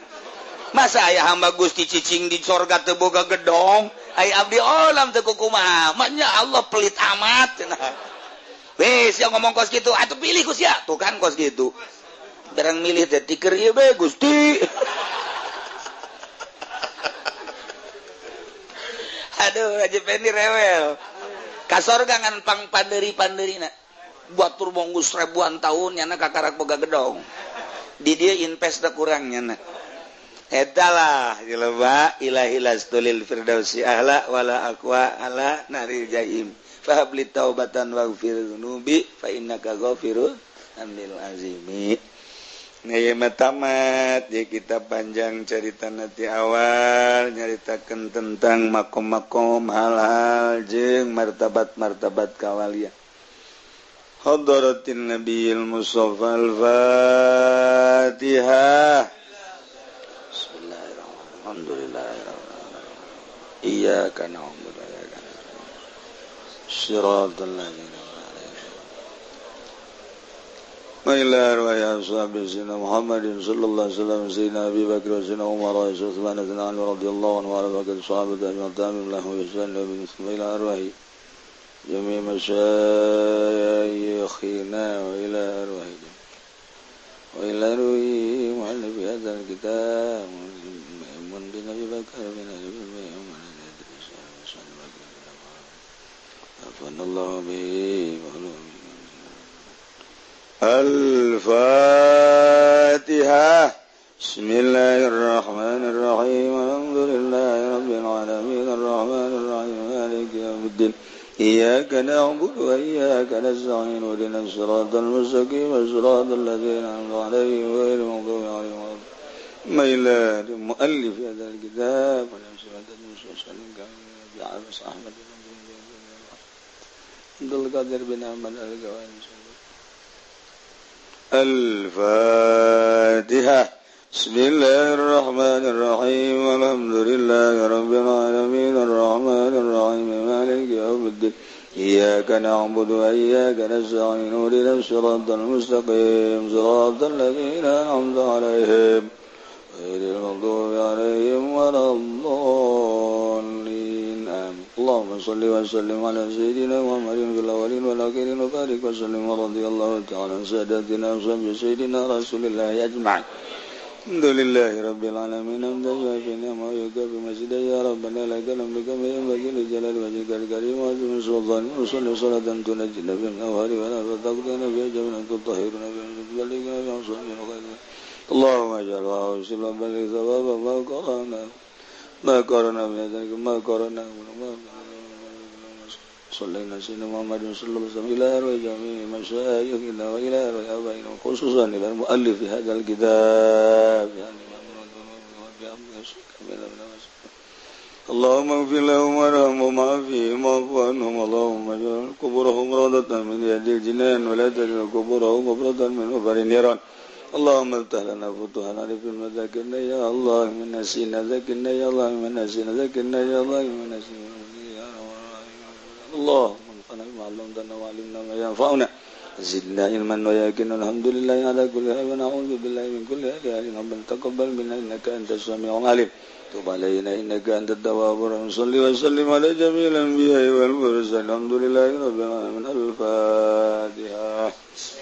masa aya hamba Gusti cicing di sorga teu boga gedong aya abdi olam teu kumaha manya Allah pelit amat cenah weh sia ngomong kos kitu atuh pilih ku sia tuh kan kos kitu barang milih teh tiker ieu bae Gusti aduh aja pendi rewel ka sorga ngan pang panderi-panderina batur bonggus ribuan tahun nyana kakarak boga gedong di dieu invest da kurang nyana eta lah jelema ilahi lastulil firdausi ahla wala aqwa ala naril jahim fa habli taubatan waghfir dzunubi fa innaka ghafirun amil azimi tamat ya kita panjang cerita nanti awal nyaritakan tentang makom-makom hal-hal jeung martabat-martabat kawalian hadaratin nabiyil mustafa al-fatihah bismillahirrahmanirrahim alhamdulillahirrahmanirrahim iyyaka na'budu wa iyyaka nasta'in shiratal ladzina وإلى أرواح أصحاب سيدنا محمد صلى الله عليه وسلم سيدنا أبي بكر وسيدنا عمر وعثمان بن علي رضي الله عنه وعلى بقية الصحابة أجمعين تابعين له بإحسان إلى أرواح جميع مشايخنا وإلى أرواح مؤلف هذا الكتاب من بن أبي بكر بن أبي عفان الله به الفاتحة بسم الله الرحمن الرحيم الحمد لله رب العالمين الرحمن الرحيم مالك يوم الدين إياك نعبد وإياك نستعين اهدنا الصراط المستقيم صراط الذين أنعمت عليهم غير المغضوب عليهم ولا الضالين المؤلف هذا الكتاب عبد القادر بن أحمد الجواني الفاتحة بسم الله الرحمن الرحيم الحمد لله رب العالمين الرحمن الرحيم مالك يوم الدين إياك نعبد وإياك نستعين اهدنا الصراط المستقيم صراط الذين أنعمت عليهم غير المغضوب عليهم ولا الضالين آمين اللهم صل وسلم على سيدنا محمد في الأولين والآخرين وبارك وسلم ورضي الله تعالى عن سادتنا وصحب سيدنا رسول الله أجمعين الحمد لله رب العالمين حمدا شافيا نعما ويكافئ مزيدا يا ربنا لك الحمد كما ينبغي لجلال وجهك الكريم وعظيم سلطانك وصلي صلاة تنجينا بها من الأوهام والآفات وتقضينا بها جميعا تطهرنا بها من تبلغنا بها صالح الخير اللهم اجعلها وسيلة بلغ ثواب ما قرنا من ذلك ما قرنا صلينا سيدنا محمد صلى الله عليه وسلم إلى أرواح جميع مشايخنا وإلى أرواح آبائنا خصوصا إلى المؤلف هذا الكتاب اللهم اغفر لهم وارحمهم وعافهم واعف عنهم اللهم اجعل قبورهم روضة من رياض الجنان ولا تجعل قبورهم مفرة من غبار النيران اللهم افتح لنا فتوحا عارفين ذكرنا يا الله من نسينا ذكرنا يا الله من نسينا ذكرنا يا الله من نسينا اللهم انفعنا بما علمتنا وعلمنا ما ينفعنا زدنا علما ويقينا الحمد لله على كل حال ونعوذ بالله من كل حال ربنا تقبل منا انك انت السميع العليم تب علينا انك انت التواب الرحيم صل وسلم على جميع الانبياء والمرسلين الحمد لله رب العالمين الفاتحه